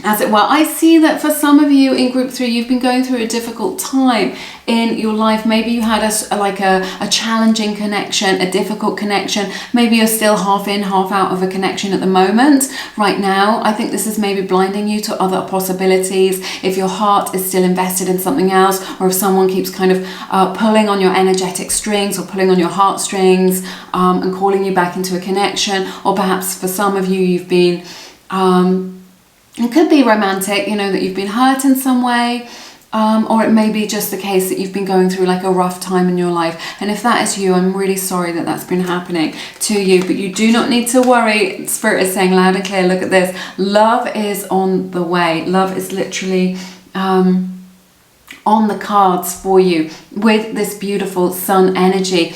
As it were, I see that for some of you in group 3, you've been going through a difficult time in your life. Maybe you had a challenging connection, a difficult connection. Maybe you're still half in, half out of a connection at the moment. Right now, I think this is maybe blinding you to other possibilities. If your heart is still invested in something else, or if someone keeps kind of pulling on your energetic strings or pulling on your heartstrings and calling you back into a connection. Or perhaps for some of you, you've been... it could be romantic, you know, that you've been hurt in some way, or it may be just the case that you've been going through like a rough time in your life. And if that is you, I'm really sorry that that's been happening to you, but you do not need to worry. Spirit is saying loud and clear, look at this. Love is on the way. Love is literally on the cards for you with this beautiful sun energy.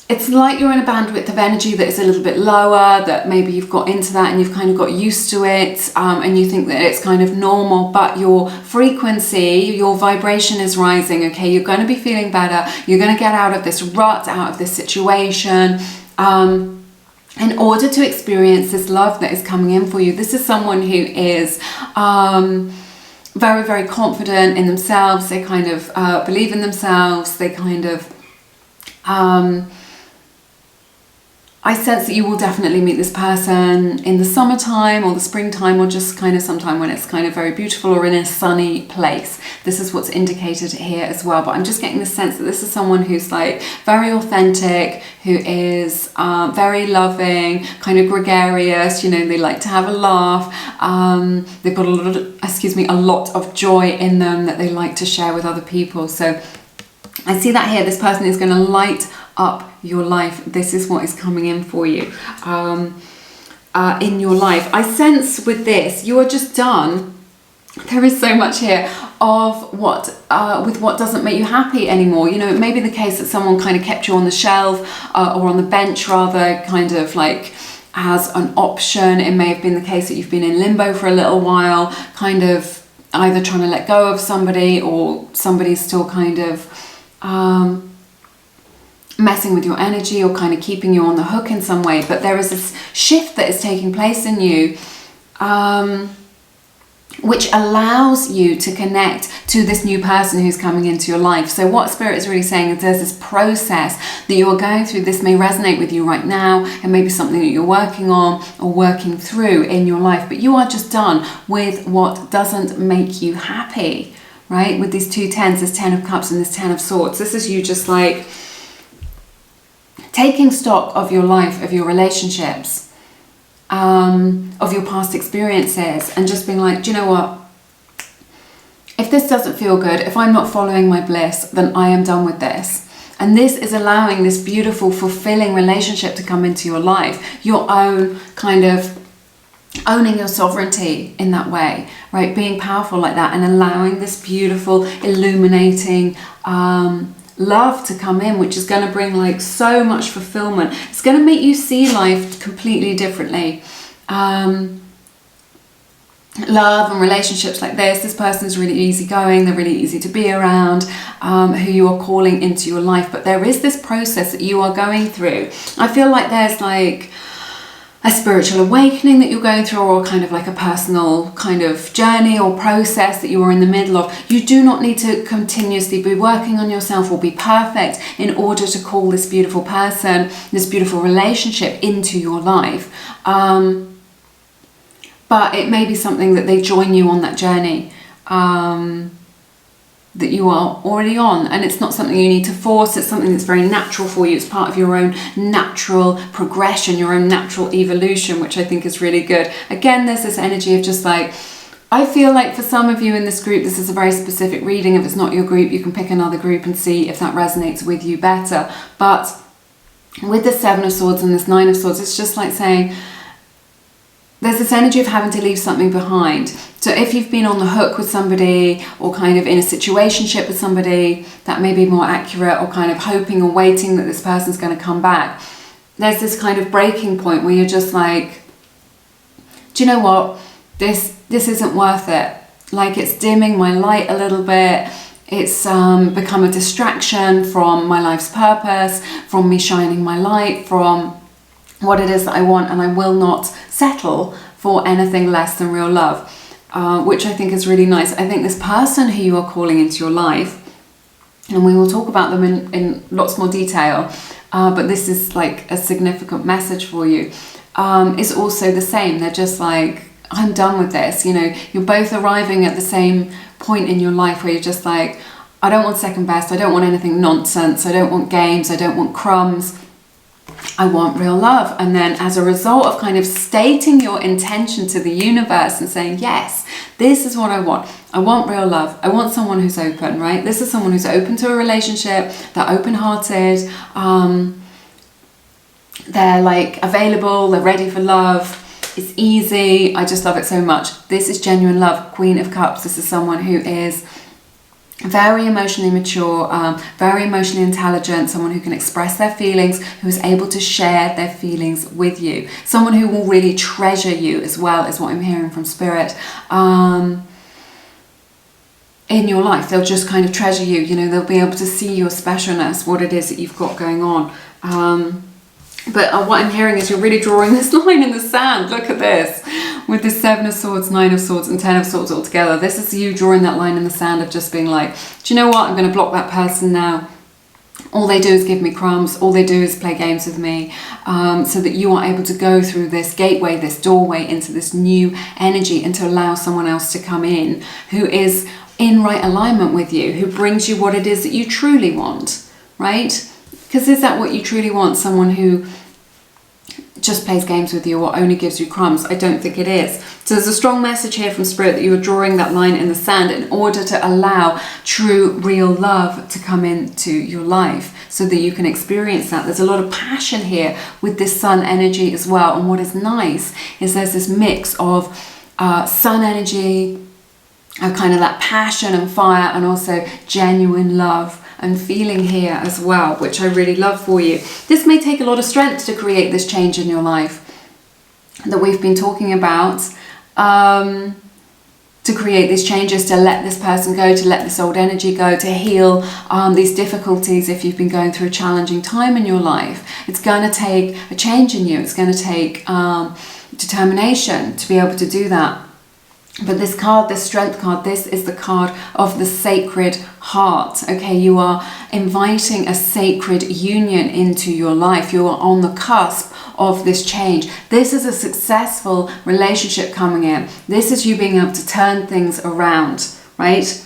It's like you're in a bandwidth of energy that is a little bit lower, that maybe you've got into that and you've kind of got used to it, and you think that it's kind of normal, but your frequency, your vibration is rising, okay? You're going to be feeling better. You're going to get out of this rut, out of this situation, in order to experience this love that is coming in for you. This is someone who is... very, very confident in themselves. They kind of believe in themselves. They kind of... I sense that you will definitely meet this person in the summertime or the springtime, or just kind of sometime when it's kind of very beautiful or in a sunny place. This is what's indicated here as well. But I'm just getting the sense that this is someone who's like very authentic, who is very loving, kind of gregarious. You know, they like to have a laugh. They've got a lot of joy in them that they like to share with other people. So I see that here. This person is going to light up your life. This is what is coming in for you in your life. I sense with this, you are just done. There is so much here of what with what doesn't make you happy anymore. You know, it may be the case that someone kind of kept you on the shelf or on the bench rather, kind of like as an option. It may have been the case that you've been in limbo for a little while, kind of either trying to let go of somebody, or somebody's still kind of messing with your energy or kind of keeping you on the hook in some way. But there is this shift that is taking place in you, which allows you to connect to this new person who's coming into your life. So what Spirit is really saying is there's this process that you are going through. This may resonate with you right now, and maybe something that you're working on or working through in your life, but you are just done with what doesn't make you happy, right? With these two tens, this 10 of cups and this 10 of swords. This is you just like taking stock of your life, of your relationships, of your past experiences, and just being like, do you know what? If this doesn't feel good, if I'm not following my bliss, then I am done with this. And this is allowing this beautiful, fulfilling relationship to come into your life. Your own kind of owning your sovereignty in that way, right? Being powerful like that and allowing this beautiful, illuminating, love to come in, which is going to bring like so much fulfillment. It's going to make you see life completely differently. Love and relationships like this person's really easygoing, they're really easy to be around, who you are calling into your life. But there is this process that you are going through. I feel like there's like a spiritual awakening that you're going through, or kind of like a personal kind of journey or process that you are in the middle of. You do not need to continuously be working on yourself or be perfect in order to call this beautiful person, this beautiful relationship into your life. But it may be something that they join you on that journey that you are already on, and it's not something you need to force. It's something that's very natural for you. It's part of your own natural progression, your own natural evolution, which I think is really good. Again, there's this energy of just like, I feel like for some of you in this group, this is a very specific reading. If it's not your group, you can pick another group and see if that resonates with you better. But with the 7 of Swords and this 9 of Swords, it's just like saying, there's this energy of having to leave something behind. So if you've been on the hook with somebody, or kind of in a situationship with somebody, that may be more accurate, or kind of hoping or waiting that this person's going to come back, there's this kind of breaking point where you're just like, do you know what? this isn't worth it. Like, it's dimming my light a little bit. It's become a distraction from my life's purpose, from me shining my light, from what it is that I want, and I will not settle for anything less than real love, which I think is really nice. I think this person who you are calling into your life, and we will talk about them in lots more detail, but this is like a significant message for you, is also the same. They're just like, I'm done with this. You know, you're both arriving at the same point in your life where you're just like, I don't want second best, I don't want anything nonsense, I don't want games, I don't want crumbs, I want real love. And then as a result of kind of stating your intention to the universe and saying, yes, this is what I want real love, I want someone who's open, right? This is someone who's open to a relationship, they're open-hearted, they're like available, they're ready for love, it's easy, I just love it so much. This is genuine love, Queen of Cups. This is someone who is very emotionally mature, very emotionally intelligent, someone who can express their feelings, who is able to share their feelings with you, someone who will really treasure you as well, is what I'm hearing from Spirit. In your life, they'll just kind of treasure you, you know, they'll be able to see your specialness, what it is that you've got going on. But what I'm hearing is you're really drawing this line in the sand. Look at this. With the 7 of Swords, 9 of Swords, and 10 of Swords all together. This is you drawing that line in the sand of just being like, do you know what? I'm going to block that person now. All they do is give me crumbs. All they do is play games with me. So that you are able to go through this gateway, this doorway into this new energy, and to allow someone else to come in who is in right alignment with you, who brings you what it is that you truly want, right? Because is that what you truly want? Someone who just plays games with you or only gives you crumbs? I don't think it is. So there's a strong message here from Spirit that you are drawing that line in the sand in order to allow true, real love to come into your life so that you can experience that. There's a lot of passion here with this sun energy as well. And what is nice is there's this mix of sun energy, kind of that passion and fire, and also genuine love and feeling here as well, which I really love for you. This may take a lot of strength to create this change in your life that we've been talking about, to create these changes, to let this person go, to let this old energy go, to heal these difficulties if you've been going through a challenging time in your life. It's going to take a change in you. It's going to take determination to be able to do that. But this card, this strength card, this is the card of the sacred heart. Okay, you are inviting a sacred union into your life. You are on the cusp of this change. This is a successful relationship coming in. This is you being able to turn things around, right?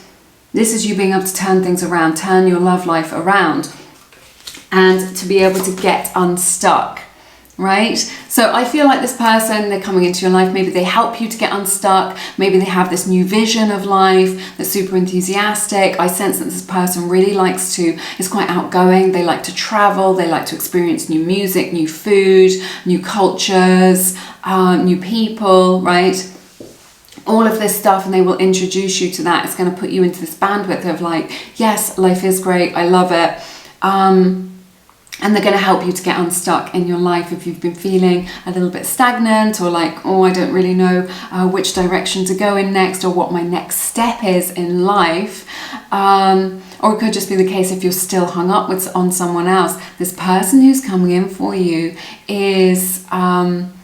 This is you being able to turn things around, turn your love life around, and to be able to get unstuck. Right? So I feel like this person, they're coming into your life, maybe they help you to get unstuck, maybe they have this new vision of life, they're super enthusiastic. I sense that this person really is quite outgoing, they like to travel, they like to experience new music, new food, new cultures, new people, right? All of this stuff, and they will introduce you to that. It's going to put you into this bandwidth of like, yes, life is great, I love it. And they're going to help you to get unstuck in your life if you've been feeling a little bit stagnant, or like, oh, I don't really know which direction to go in next, or what my next step is in life. Or it could just be the case if you're still hung up on someone else. This person who's coming in for you is, when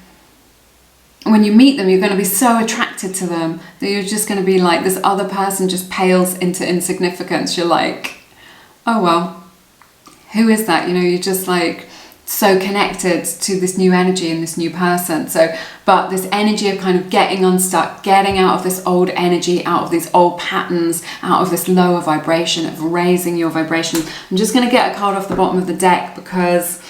you meet them, you're going to be so attracted to them that you're just going to be like, this other person just pales into insignificance. You're like, oh, well. Who is that? You know, you're just like so connected to this new energy and this new person. So, but this energy of kind of getting unstuck, getting out of this old energy, out of these old patterns, out of this lower vibration, of raising your vibration. I'm just going to get a card off the bottom of the deck because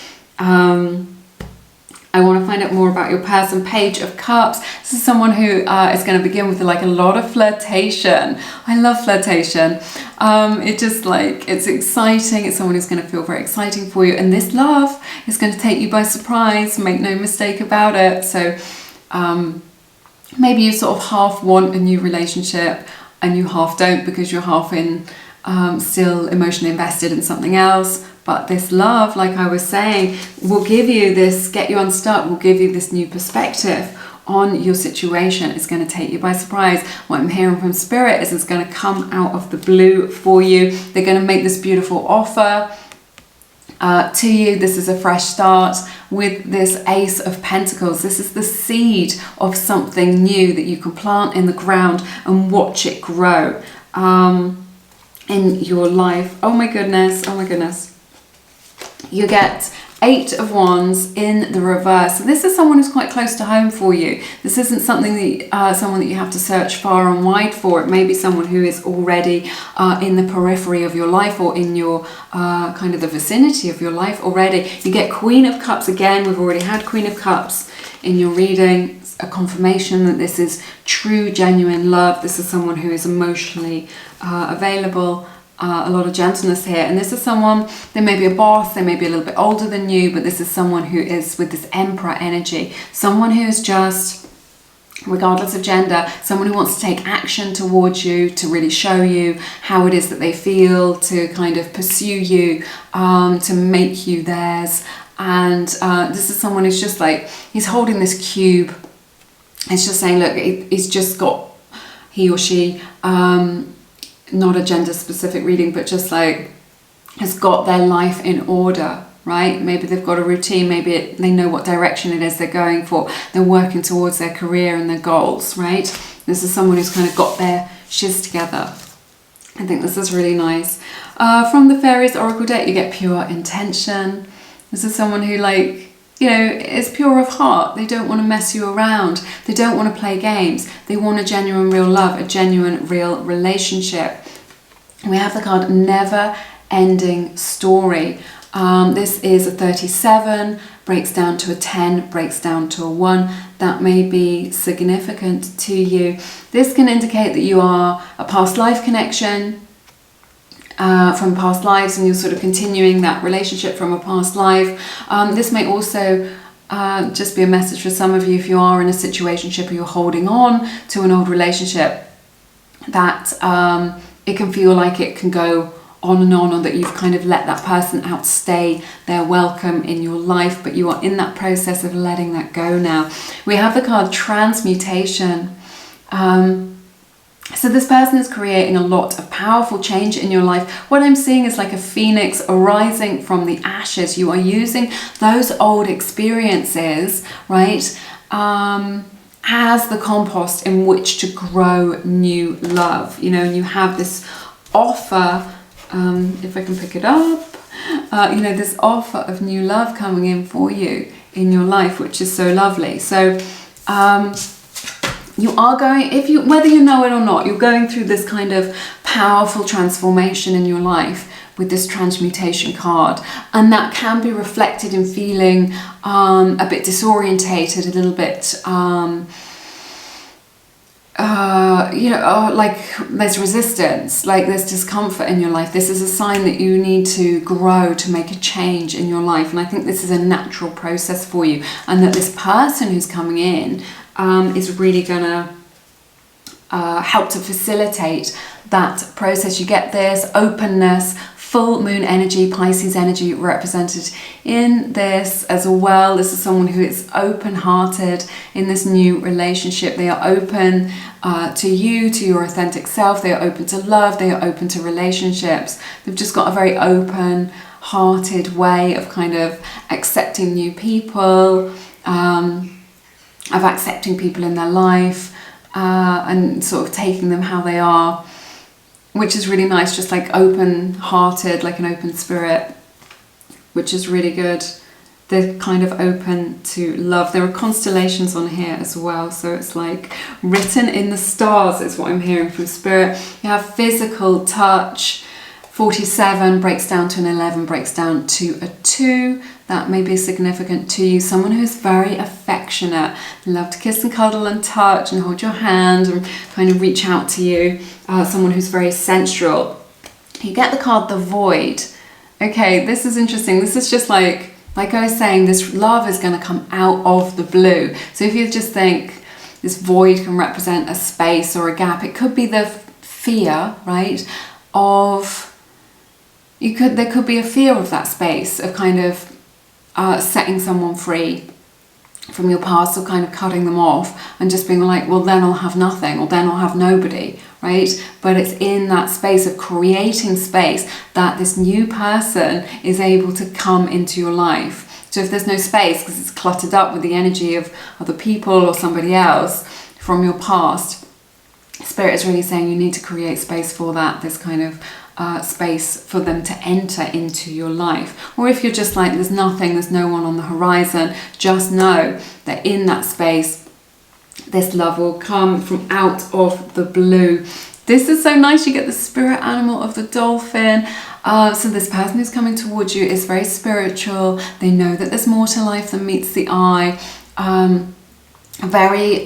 I want to find out more about your person. Page of Cups. This is someone who is going to begin with like a lot of flirtation. I love flirtation. It just like, it's exciting. It's someone who's going to feel very exciting for you. And this love is going to take you by surprise. Make no mistake about it. So maybe you sort of half want a new relationship and you half don't because you're half in still emotionally invested in something else. But this love, like I was saying, will give you this, get you unstuck, will give you this new perspective on your situation is going to take you by surprise. What I'm hearing from Spirit is it's going to come out of the blue for you. They're going to make this beautiful offer to you. This is a fresh start with this Ace of Pentacles. This is the seed of something new that you can plant in the ground and watch it grow in your life. Oh my goodness, oh my goodness. You get 8 of Wands in the reverse. So this is someone who's quite close to home for you. This isn't something that someone that you have to search far and wide for. It may be someone who is already in the periphery of your life, or in your kind of the vicinity of your life already. You get Queen of Cups again. We've already had Queen of Cups in your reading. It's a confirmation that this is true, genuine love. This is someone who is emotionally available. A lot of gentleness here, and this is someone, they may be a boss, they may be a little bit older than you, but this is someone who is with this Emperor energy, someone who is just, regardless of gender, someone who wants to take action towards you, to really show you how it is that they feel, to kind of pursue you, to make you theirs. And this is someone who's just like, he's holding this cube. It's just saying, look, he's just got, he or she, not a gender specific reading, but just like has got their life in order, right? Maybe they've got a routine, maybe they know what direction it is they're going for, they're working towards their career and their goals, right? This is someone who's kind of got their shiz together. I think this is really nice. From the Fairies Oracle deck, you get pure intention. This is someone who, like, you know, is pure of heart. They don't want to mess you around. They don't want to play games. They want a genuine real love, a genuine real relationship. We have the card Never Ending Story. This is a 37, breaks down to a 10, breaks down to a 1. That may be significant to you. This can indicate that you are a past life connection, from past lives, and you're sort of continuing that relationship from a past life. This may also just be a message for some of you if you are in a situationship or you're holding on to an old relationship, that it can feel like it can go on, or that you've kind of let that person outstay their welcome in your life, but you are in that process of letting that go now. We have the card Transmutation. So this person is creating a lot of powerful change in your life. What I'm seeing is like a phoenix arising from the ashes. You are using those old experiences, right, as the compost in which to grow new love. You know, and you have this offer, if I can pick it up, you know, this offer of new love coming in for you in your life, which is so lovely. So, you are going, whether you know it or not, you're going through this kind of powerful transformation in your life with this transmutation card, and that can be reflected in feeling a bit disorientated, a little bit, you know, like there's resistance, like there's discomfort in your life. This is a sign that you need to grow, to make a change in your life, and I think this is a natural process for you, and that this person who's coming in is really gonna help to facilitate that process. You get this openness, full moon energy, Pisces energy represented in this as well. This is someone who is open-hearted in this new relationship. They are open to you, to your authentic self. They are open to love. They are open to relationships. They've just got a very open-hearted way of kind of accepting new people, of accepting people in their life, and sort of taking them how they are, which is really nice, just like open-hearted, like an open spirit, which is really good. They're kind of open to love. There are constellations on here as well, so it's like written in the stars is what I'm hearing from Spirit. You have physical touch. 47 breaks down to an 11, breaks down to a 2. That may be significant to you. Someone who's very affectionate, love to kiss and cuddle and touch and hold your hand and kind of reach out to you. Someone who's very sensual. You get the card The Void. Okay, this is interesting. This is just like I was saying, this love is going to come out of the blue. So if you just think this void can represent a space or a gap, it could be the fear, right, of... there could be a fear of that space, of kind of setting someone free, from your past, or kind of cutting them off and just being like, well, then I'll have nothing, or then I'll have nobody, right? But it's in that space of creating space that this new person is able to come into your life. So if there's no space because it's cluttered up with the energy of other people or somebody else from your past, Spirit is really saying you need to create space for that, this kind of space for them to enter into your life. Or if you're just like, there's nothing, there's no one on the horizon, just know that in that space, this love will come from out of the blue. This is so nice. You get the spirit animal of the dolphin. So this person who's coming towards you is very spiritual. They know that there's more to life than meets the eye. Very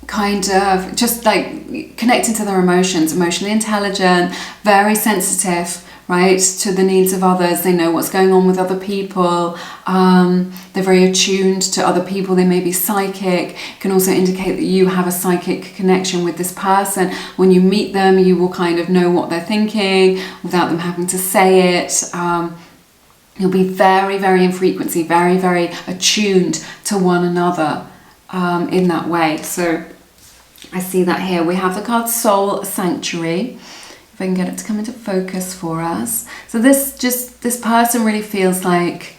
kind of just like connecting to their emotions, emotionally intelligent, very sensitive, right, to the needs of others. They know what's going on with other people. They're very attuned to other people. They may be psychic. It can also indicate that you have a psychic connection with this person. When you meet them, you will kind of know what they're thinking without them having to say it. You'll be very, very in frequency, very, very attuned to one another in that way. So I see that here. We have the card Soul Sanctuary. If I can get it to come into focus for us. So this person really feels like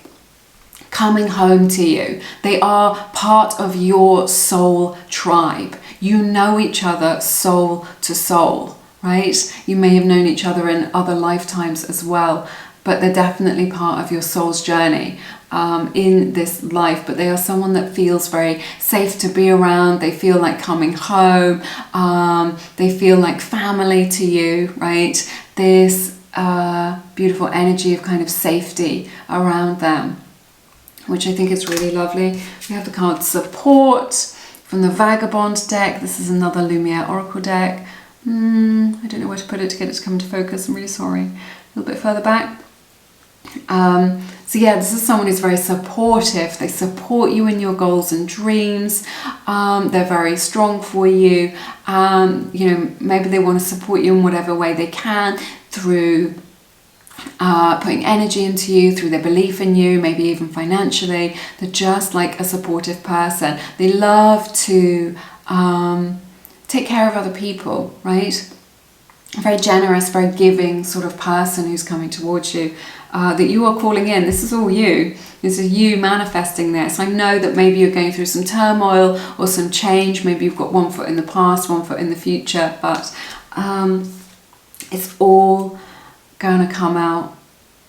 coming home to you. They are part of your soul tribe. You know each other soul to soul, right? You may have known each other in other lifetimes as well, but they're definitely part of your soul's journey in this life. But they are someone that feels very safe to be around. They feel like coming home. They feel like family to you, right? This beautiful energy of kind of safety around them, which I think is really lovely. We have the card Support from the Vagabond deck. This is another Lumiere Oracle deck. I don't know where to put it to get it to come into focus. I'm really sorry. A little bit further back. So yeah, this is someone who's very supportive. They support you in your goals and dreams. They're very strong for you. You know, maybe they want to support you in whatever way they can through putting energy into you, through their belief in you, maybe even financially. They're just like a supportive person. They love to take care of other people, right? A very generous, very giving sort of person who's coming towards you, that you are calling in. This is all you. This is you manifesting this. I know that maybe you're going through some turmoil or some change. Maybe you've got one foot in the past, one foot in the future, but it's all going to come out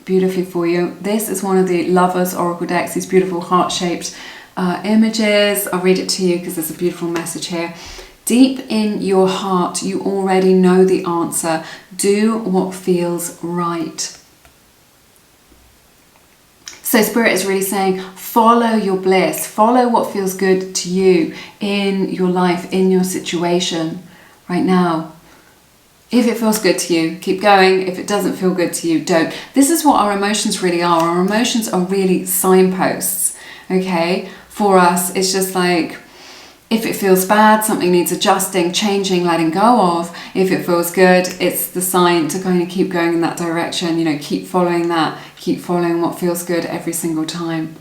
beautifully for you. This is one of the Lovers Oracle decks, these beautiful heart-shaped images. I'll read it to you because there's a beautiful message here. Deep in your heart, you already know the answer. Do what feels right. So Spirit is really saying, follow your bliss, follow what feels good to you in your life, in your situation right now. If it feels good to you, keep going. If it doesn't feel good to you, don't. This is what our emotions really are. Our emotions are really signposts, okay? For us, it's just like, if it feels bad, something needs adjusting, changing, letting go of. If it feels good, it's the sign to kind of keep going in that direction, you know, keep following that, keep following what feels good every single time.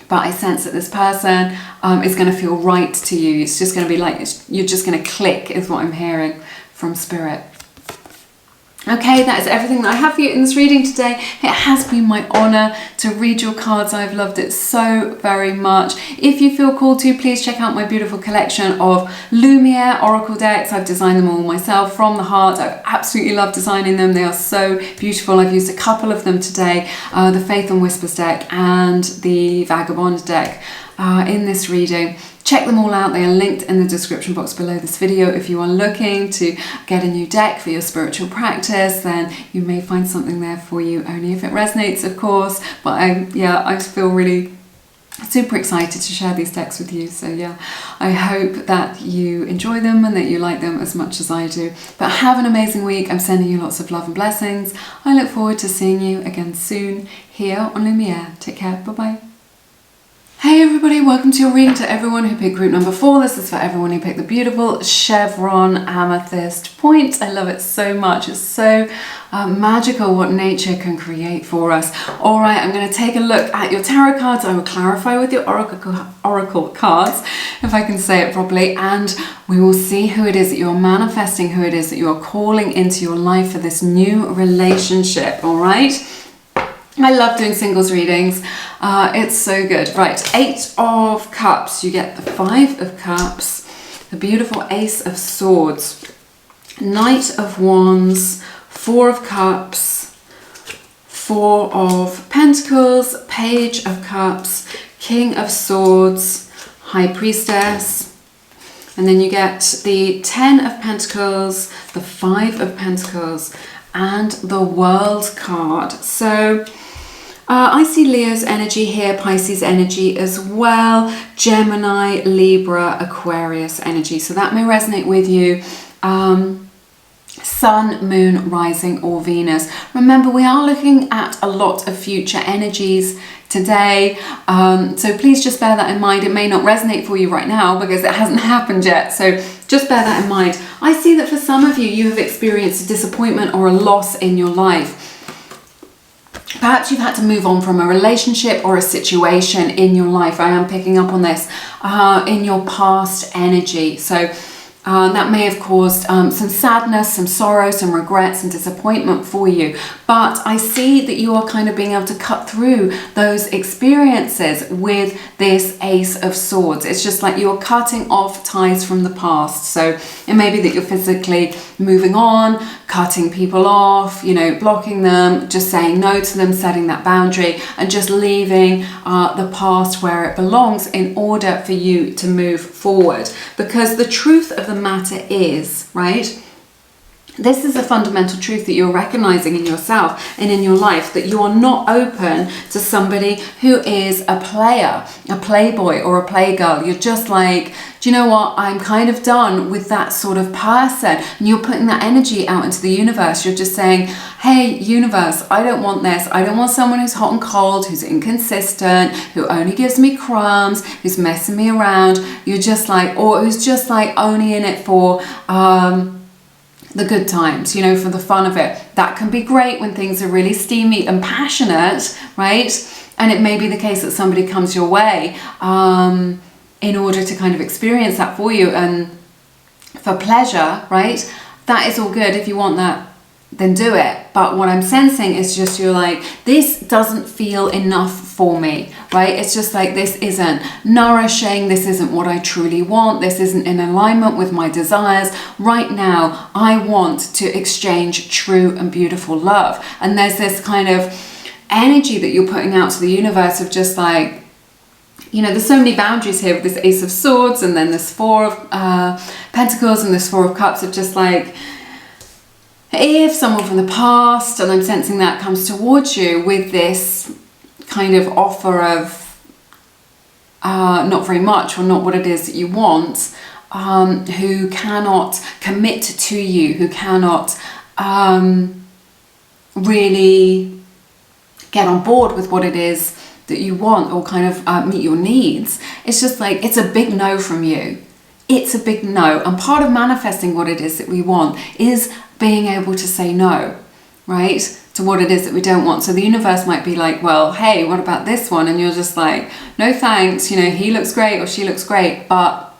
But I sense that this person is going to feel right to you. It's just going to be like, you're just going to click, is what I'm hearing from Spirit. Okay, that is everything that I have for you in this reading today. It has been my honour to read your cards. I've loved it so very much. If you feel called to, please check out my beautiful collection of Lumiere Oracle decks. I've designed them all myself from the heart. I've absolutely loved designing them. They are so beautiful. I've used a couple of them today, the Faith and Whispers deck and the Vagabond deck in this reading. Check them all out. They are linked in the description box below this video. If you are looking to get a new deck for your spiritual practice, then you may find something there for you, only if it resonates, of course. But I feel really super excited to share these decks with you. So yeah, I hope that you enjoy them and that you like them as much as I do. But have an amazing week. I'm sending you lots of love and blessings. I look forward to seeing you again soon here on Lumiere. Take care. Bye-bye. Hey everybody, welcome to your reading. To everyone who picked group number 4, this is for everyone who picked the beautiful chevron amethyst point. I love it so much. It's so magical what nature can create for us. All right, I'm going to take a look at your tarot cards. I will clarify with your oracle cards, if I can say it properly, and we will see who it is that you're manifesting, who it is that you're calling into your life for this new relationship. All right. I love doing singles readings. It's so good. Right, 8 of Cups. You get the 5 of Cups, the beautiful Ace of Swords, Knight of Wands, 4 of Cups, 4 of Pentacles, Page of Cups, King of Swords, High Priestess, and then you get the 10 of Pentacles, the 5 of Pentacles, and the World card. So I see Leo's energy here, Pisces energy as well, Gemini, Libra, Aquarius energy. So that may resonate with you. Sun, Moon, Rising, or Venus. Remember, we are looking at a lot of future energies today. So please just bear that in mind. It may not resonate for you right now because it hasn't happened yet. So just bear that in mind. I see that for some of you, you have experienced a disappointment or a loss in your life. Perhaps you've had to move on from a relationship or a situation in your life. I am picking up on this in your past energy. So that may have caused some sadness, some sorrow, some regret, some disappointment for you. But I see that you are kind of being able to cut through those experiences with this Ace of Swords. It's just like you're cutting off ties from the past. So it may be that you're physically moving on, cutting people off, you know, blocking them, just saying no to them, setting that boundary, and just leaving the past where it belongs in order for you to move forward. Because the truth of the matter is, right, this is a fundamental truth that you're recognizing in yourself and in your life, that you are not open to somebody who is a player, a playboy or a playgirl. You're just like, do you know what? I'm kind of done with that sort of person. And you're putting that energy out into the universe. You're just saying, hey, universe, I don't want this. I don't want someone who's hot and cold, who's inconsistent, who only gives me crumbs, who's messing me around. You're just like, or who's just like only in it for the good times, you know, for the fun of it. That can be great when things are really steamy and passionate, right? And it may be the case that somebody comes your way in order to kind of experience that for you and for pleasure, right? That is all good. If you want that, then do it. But what I'm sensing is just you're like, this doesn't feel enough for me, right? It's just like, this isn't nourishing. This isn't what I truly want. This isn't in alignment with my desires. Right now, I want to exchange true and beautiful love. And there's this kind of energy that you're putting out to the universe of just like, you know, there's so many boundaries here with this Ace of Swords and then this 4 of Pentacles and this 4 of Cups of just like, if someone from the past, and I'm sensing that, comes towards you with this kind of offer of not very much or not what it is that you want, who cannot commit to you, who cannot really get on board with what it is that you want or kind of meet your needs, it's just like, it's a big no from you. It's a big no. And part of manifesting what it is that we want is being able to say no, right, to what it is that we don't want. So the universe might be like, well, hey, what about this one? And you're just like, no thanks, you know, he looks great or she looks great, but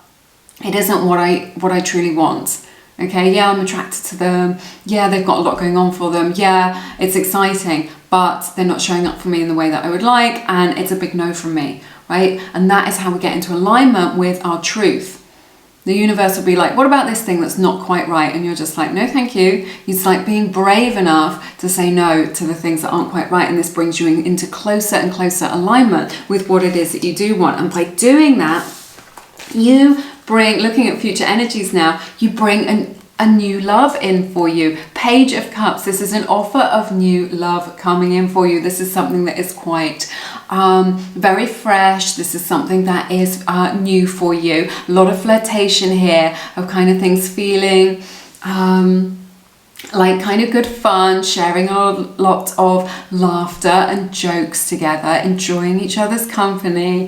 it isn't what I truly want. Okay, yeah, I'm attracted to them. Yeah, they've got a lot going on for them. Yeah, it's exciting, but they're not showing up for me in the way that I would like, and it's a big no from me, right? And that is how we get into alignment with our truth. The universe will be like, what about this thing that's not quite right? And you're just like, no, thank you. It's like being brave enough to say no to the things that aren't quite right. And this brings you into closer and closer alignment with what it is that you do want. And by doing that, you bring, looking at future energies now, you bring a new love in for you. Page of Cups, this is an offer of new love coming in for you. This is something that is quite very fresh. This is something that is new for you. A lot of flirtation here, of kind of things feeling like kind of good fun, sharing a lot of laughter and jokes together, enjoying each other's company,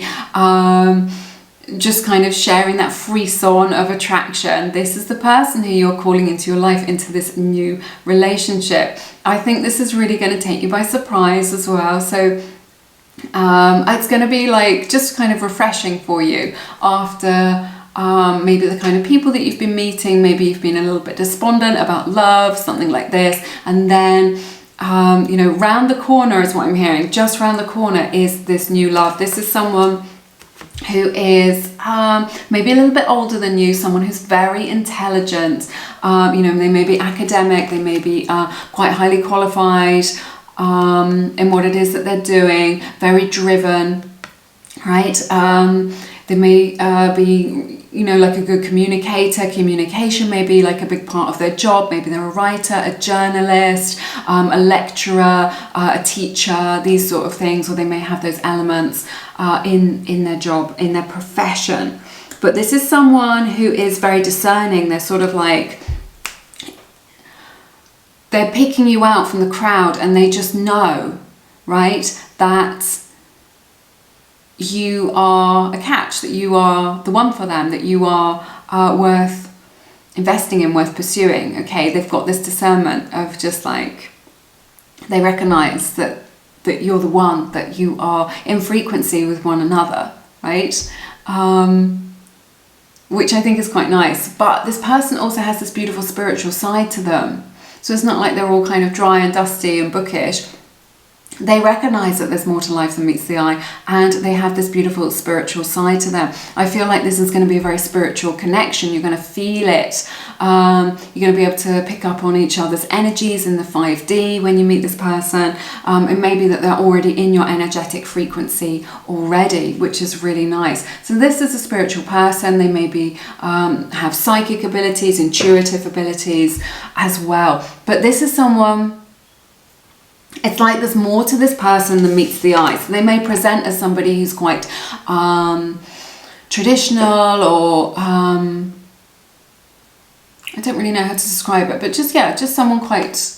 just kind of sharing that frisson of attraction. This is the person who you're calling into your life, into this new relationship. I think this is really going to take you by surprise as well. So it's going to be like just kind of refreshing for you after maybe the kind of people that you've been meeting. Maybe you've been a little bit despondent about love, something like this, and then you know, round the corner is what I'm hearing. Just round the corner is this new love. This is someone who is maybe a little bit older than you, someone who's very intelligent. You know, they may be academic, they may be quite highly qualified in what it is that they're doing, very driven, right? They may be, you know, like a good communicator. Communication may be like a big part of their job. Maybe they're a writer, a journalist, a lecturer, a teacher, these sort of things, or they may have those elements in their job, in their profession. But this is someone who is very discerning. They're sort of like, they're picking you out from the crowd, and they just know, right, that you are a catch, that you are the one for them, that you are worth investing in, worth pursuing. Okay, they've got this discernment of just like, they recognize that you're the one, that you are in frequency with one another, right? Which I think is quite nice. But this person also has this beautiful spiritual side to them. So it's not like they're all kind of dry and dusty and bookish. They recognize that there's more to life than meets the eye, and they have this beautiful spiritual side to them. I feel like this is going to be a very spiritual connection. You're going to feel it. You're going to be able to pick up on each other's energies in the 5D when you meet this person. It may be that they're already in your energetic frequency already, which is really nice. So this is a spiritual person. They maybe have psychic abilities, intuitive abilities as well. But this is someone, it's like there's more to this person than meets the eye. So they may present as somebody who's quite traditional, or I don't really know how to describe it, but just someone quite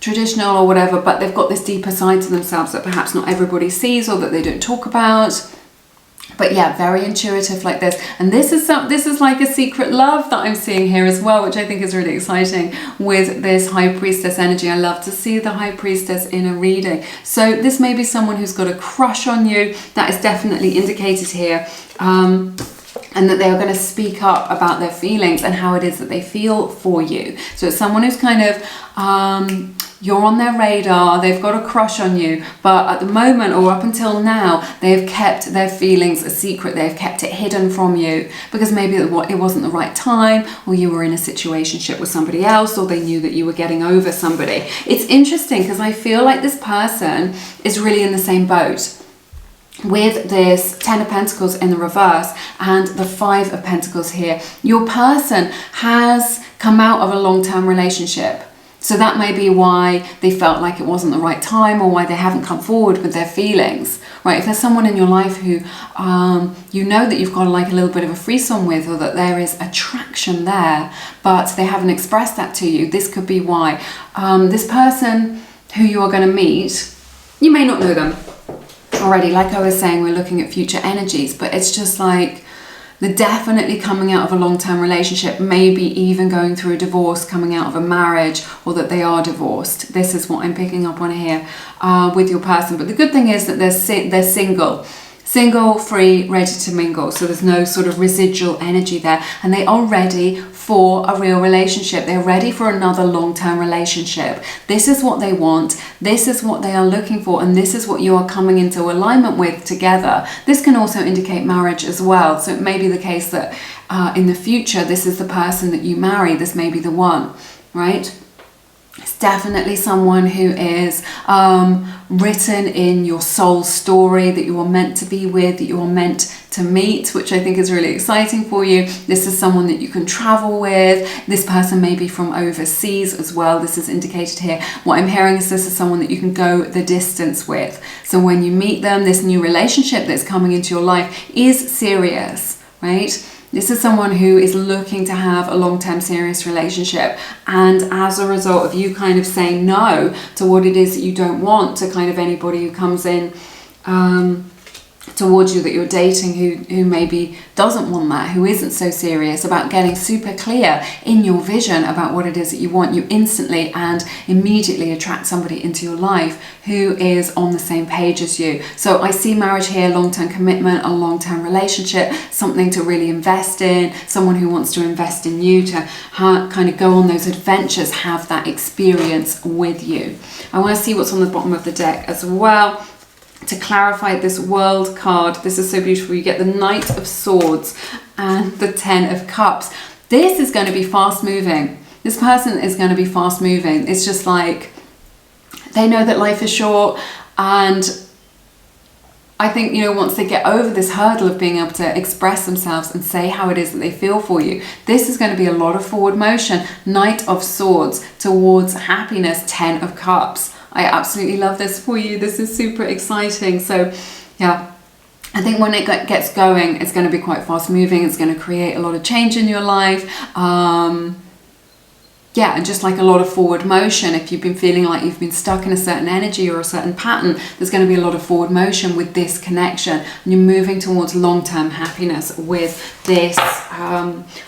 traditional or whatever, but they've got this deeper side to themselves that perhaps not everybody sees, or that they don't talk about. But yeah, very intuitive like this. And this is like a secret love that I'm seeing here as well, which I think is really exciting with this High Priestess energy. I love to see the High Priestess in a reading. So this may be someone who's got a crush on you. That is definitely indicated here. And that they are going to speak up about their feelings and how it is that they feel for you. So it's someone who's kind of, you're on their radar, they've got a crush on you, but at the moment, or up until now, they've kept their feelings a secret. They've kept it hidden from you because maybe it wasn't the right time, or you were in a situationship with somebody else, or they knew that you were getting over somebody. It's interesting because I feel like this person is really in the same boat with this 10 of Pentacles in the reverse and the 5 of Pentacles here. Your person has come out of a long-term relationship. So that may be why they felt like it wasn't the right time, or why they haven't come forward with their feelings, right? If there's someone in your life who you know that you've got like a little bit of a frisson with, or that there is attraction there, but they haven't expressed that to you, this could be why. This person who you are going to meet, you may not know them already. Like I was saying, we're looking at future energies, but it's just like they're definitely coming out of a long-term relationship, maybe even going through a divorce, coming out of a marriage, or that they are divorced. This is what I'm picking up on here with your person. But the good thing is that they're single, free, ready to mingle. So there's no sort of residual energy there, and they are ready for a real relationship. They're ready for another long-term relationship. This is what they want. This is what they are looking for, and this is what you are coming into alignment with together. This can also indicate marriage as well. So it may be the case that in the future, this is the person that you marry. This may be the one, right? It's definitely someone who is written in your soul story, that you are meant to be with, that you are meant to meet, which I think is really exciting for you. This is someone that you can travel with. This person may be from overseas as well. This is indicated here. What I'm hearing is this is someone that you can go the distance with. So when you meet them, this new relationship that's coming into your life is serious, right? This is someone who is looking to have a long-term serious relationship, and as a result of you kind of saying no to what it is that you don't want, to kind of anybody who comes in towards you that you're dating who maybe doesn't want that, who isn't so serious, about getting super clear in your vision about what it is that you want, you instantly and immediately attract somebody into your life who is on the same page as you. So I see marriage here, long-term commitment, a long-term relationship, something to really invest in, someone who wants to invest in you, to kind of go on those adventures, have that experience with you. I want to see what's on the bottom of the deck as well. To clarify this World card, this is so beautiful. You get the Knight of Swords and the Ten of Cups. This is going to be fast moving. This person is going to be fast moving. It's just like they know that life is short, and I think, you know, once they get over this hurdle of being able to express themselves and say how it is that they feel for you, this is going to be a lot of forward motion. Knight of Swords towards happiness, Ten of Cups. I absolutely love this for you. This is super exciting. So yeah, I think when it gets going, it's going to be quite fast moving. It's going to create a lot of change in your life. Yeah, and just like a lot of forward motion. If you've been feeling like you've been stuck in a certain energy or a certain pattern, there's going to be a lot of forward motion with this connection. And you're moving towards long-term happiness with this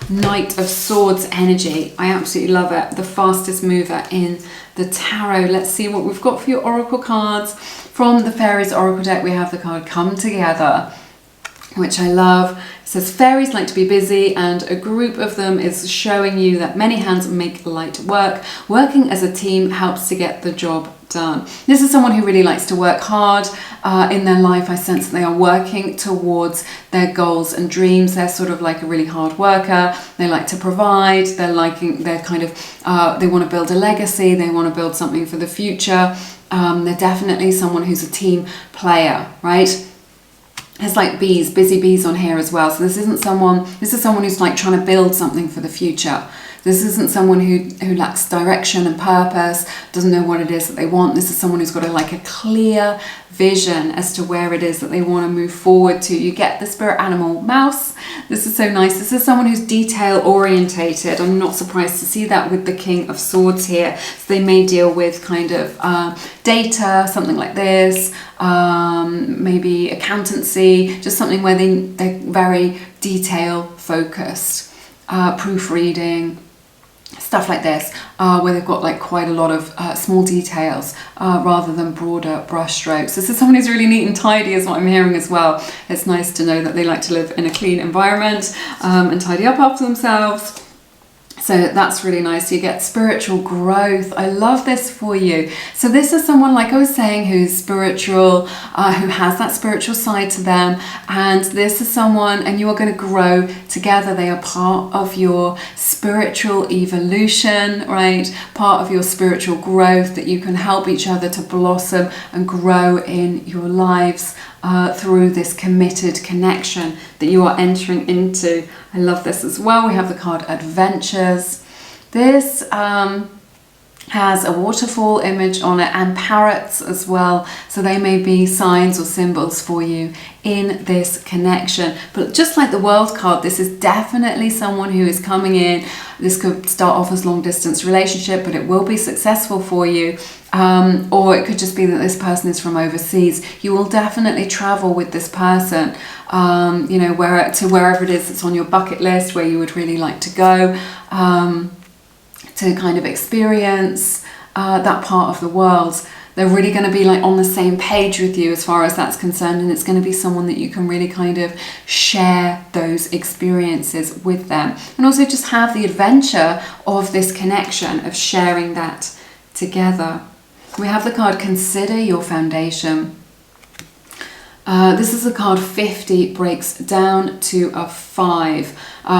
Knight of Swords energy. I absolutely love it. The fastest mover in the tarot. Let's see what we've got for your oracle cards. From the Fairies Oracle deck, we have the card Come Together, which I love. It says fairies like to be busy, and a group of them is showing you that many hands make light work. Working as a team helps to get the job done. This is someone who really likes to work hard in their life. I sense that they are working towards their goals and dreams. They're sort of like a really hard worker. They like to provide. They want to build a legacy. They want to build something for the future. They're definitely someone who's a team player, right? There's like bees, busy bees on here as well. So this is someone who's like trying to build something for the future. This isn't someone who lacks direction and purpose, doesn't know what it is that they want. This is someone who's got a clear vision as to where it is that they want to move forward to. You get the spirit animal mouse. This is so nice. This is someone who's detail orientated. I'm not surprised to see that with the King of Swords here. So they may deal with kind of data, something like this, maybe accountancy, just something where they're very detail focused, proofreading, stuff like this, where they've got like quite a lot of small details rather than broader brush strokes. This is someone who's really neat and tidy is what I'm hearing as well. It's nice to know that they like to live in a clean environment and tidy up after themselves. So that's really nice. You get spiritual growth. I love this for you. So this is someone, like I was saying, who's spiritual, who has that spiritual side to them. And this is someone, and you are going to grow together. They are part of your spiritual evolution, right? Part of your spiritual growth, that you can help each other to blossom and grow in your lives through this committed connection that you are entering into. I love this as well. We have the card Adventures. This has a waterfall image on it and parrots as well. So they may be signs or symbols for you in this connection. But just like the World card, this is definitely someone who is coming in. This could start off as long distance relationship, but it will be successful for you. Or it could just be that this person is from overseas. You will definitely travel with this person, you know, wherever it is that's on your bucket list, where you would really like to go, to kind of experience that part of the world. They're really going to be like on the same page with you as far as that's concerned, and it's going to be someone that you can really kind of share those experiences with them, and also just have the adventure of this connection, of sharing that together. We have the card Consider Your Foundation. This is the card 50, breaks down to a 5.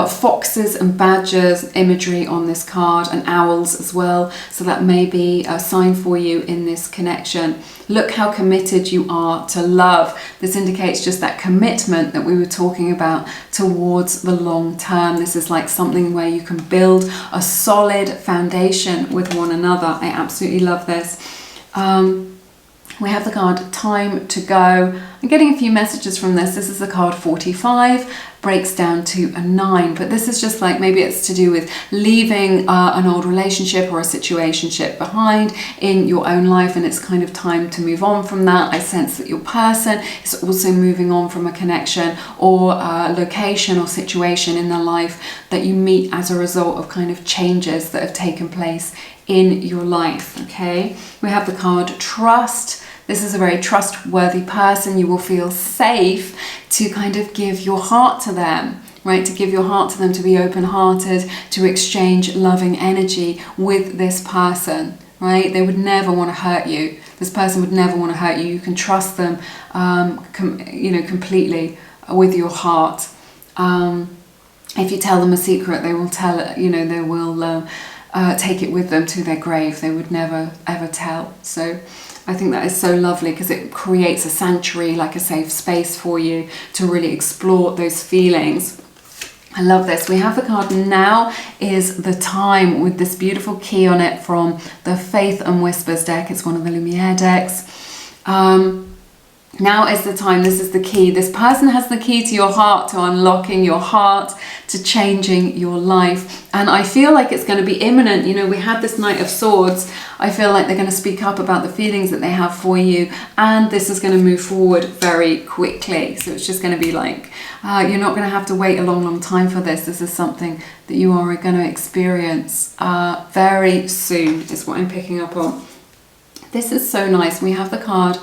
Foxes and badgers imagery on this card, and owls as well. So that may be a sign for you in this connection. Look how committed you are to love. This indicates just that commitment that we were talking about towards the long term. This is like something where you can build a solid foundation with one another. I absolutely love this. We have the card Time to Go. I'm getting a few messages from this. This is the card 45, breaks down to a 9, but this is just like, maybe it's to do with leaving an old relationship or a situationship behind in your own life, and it's kind of time to move on from that. I sense that your person is also moving on from a connection or a location or situation in their life that you meet as a result of kind of changes that have taken place in your life. Okay, we have the card Trust. This is a very trustworthy person. You will feel safe to kind of give your heart to them, right? To give your heart to them, to be open-hearted, to exchange loving energy with this person, right? They would never want to hurt you. This person would never want to hurt you. You can trust them, completely with your heart. If you tell them a secret, they will tell it, they will take it with them to their grave. They would never, ever tell. So I think that is so lovely, because it creates a sanctuary, like a safe space for you to really explore those feelings. I love this. We have the card Now is the Time, with this beautiful key on it from the Faith and Whispers deck. It's one of the Lumiere decks. Now is the time. This is the key. This person has the key to your heart, to unlocking your heart, to changing your life. And I feel like it's going to be imminent. We had this Knight of Swords. I feel like they're going to speak up about the feelings that they have for you. And this is going to move forward very quickly. So it's just going to be like, you're not going to have to wait a long, long time for this. This is something that you are going to experience very soon, is what I'm picking up on. This is so nice. We have the card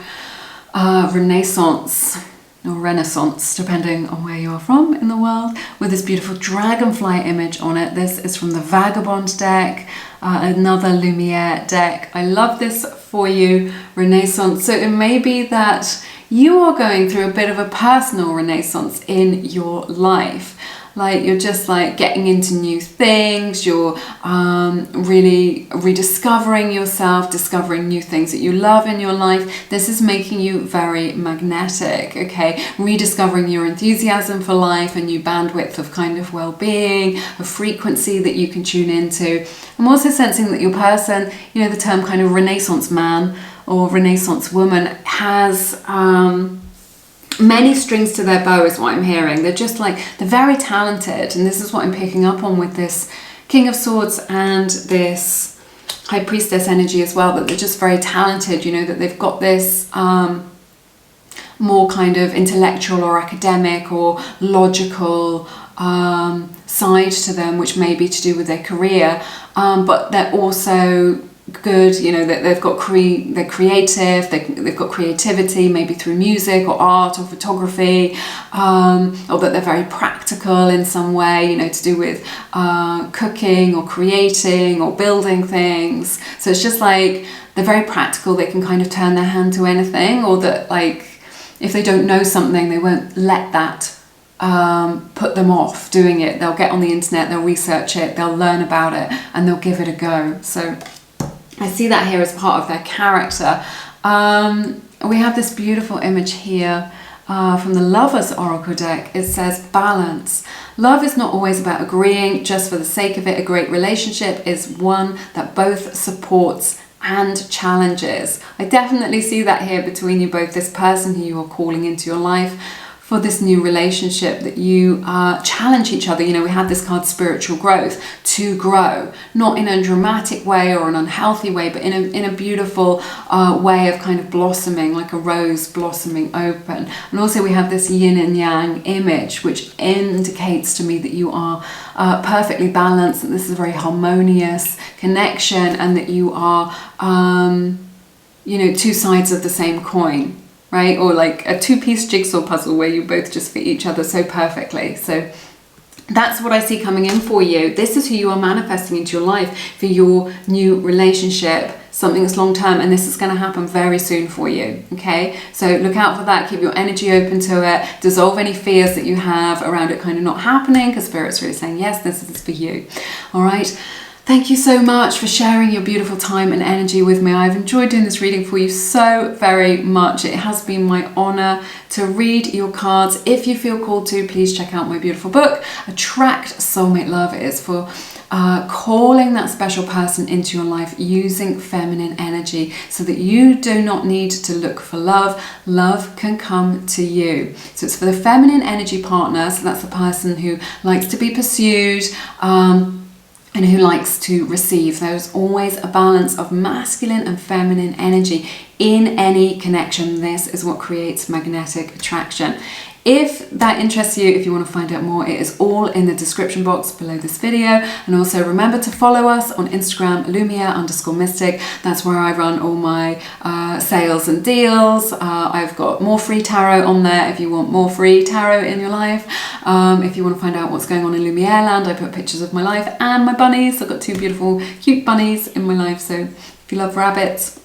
Renaissance, or Renaissance, depending on where you are from in the world, with this beautiful dragonfly image on it. This is from the Vagabond deck, another Lumiere deck. I love this for you, Renaissance. So it may be that you are going through a bit of a personal renaissance in your life. Like, you're just like getting into new things, you're really rediscovering yourself, discovering new things that you love in your life. This is making you very magnetic, okay? Rediscovering your enthusiasm for life, a new bandwidth of kind of well-being, a frequency that you can tune into. I'm also sensing that your person, the term kind of Renaissance man or Renaissance woman has many strings to their bow, is what I'm hearing. They're just like, they're very talented, and this is what I'm picking up on with this King of Swords and this High Priestess energy as well, that they're just very talented, that they've got this more kind of intellectual or academic or logical side to them, which may be to do with their career, but they're also good, that they're creative, they've got creativity, maybe through music or art or photography, or that they're very practical in some way, to do with cooking or creating or building things. So it's just like, they're very practical. They can kind of turn their hand to anything, or that, like, if they don't know something, they won't let that put them off doing it. They'll get on the internet, they'll research it, they'll learn about it, and they'll give it a go. So I see that here as part of their character. We have this beautiful image here from the Lovers Oracle deck. It says balance. Love is not always about agreeing just for the sake of it. A great relationship is one that both supports and challenges. I definitely see that here between you both, this person who you are calling into your life for this new relationship, that you challenge each other. We had this card Spiritual Growth, to grow, not in a dramatic way or an unhealthy way, but in a beautiful way of kind of blossoming, like a rose blossoming open. And also we have this yin and yang image, which indicates to me that you are perfectly balanced, that this is a very harmonious connection, and that you are two sides of the same coin, right? Or like a two-piece jigsaw puzzle where you both just fit each other so perfectly. So that's what I see coming in for you. This is who you are manifesting into your life for your new relationship, something that's long-term, and this is going to happen very soon for you, okay? So look out for that. Keep your energy open to it. Dissolve any fears that you have around it kind of not happening, because Spirit's really saying, yes, this is for you, all right? Thank you so much for sharing your beautiful time and energy with me. I've enjoyed doing this reading for you so very much. It has been my honor to read your cards. If you feel called to, please check out my beautiful book, Attract Soulmate Love. It is for calling that special person into your life using feminine energy so that you do not need to look for love. Love can come to you. So it's for the feminine energy partner, so that's the person who likes to be pursued, and who likes to receive. There's always a balance of masculine and feminine energy in any connection. This is what creates magnetic attraction. If that interests you, if you want to find out more, it is all in the description box below this video. And also remember to follow us on Instagram, Lumiere_mystic. That's where I run all my sales and deals. I've got more free tarot on there if you want more free tarot in your life. If you want to find out what's going on in Lumiere land, I put pictures of my life and my bunnies. I've got 2 beautiful, cute bunnies in my life. So if you love rabbits,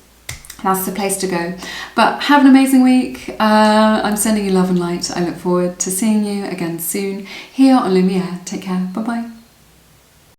that's the place to go. But have an amazing week. I'm sending you love and light. I look forward to seeing you again soon here on Lumiere. Take care. Bye bye.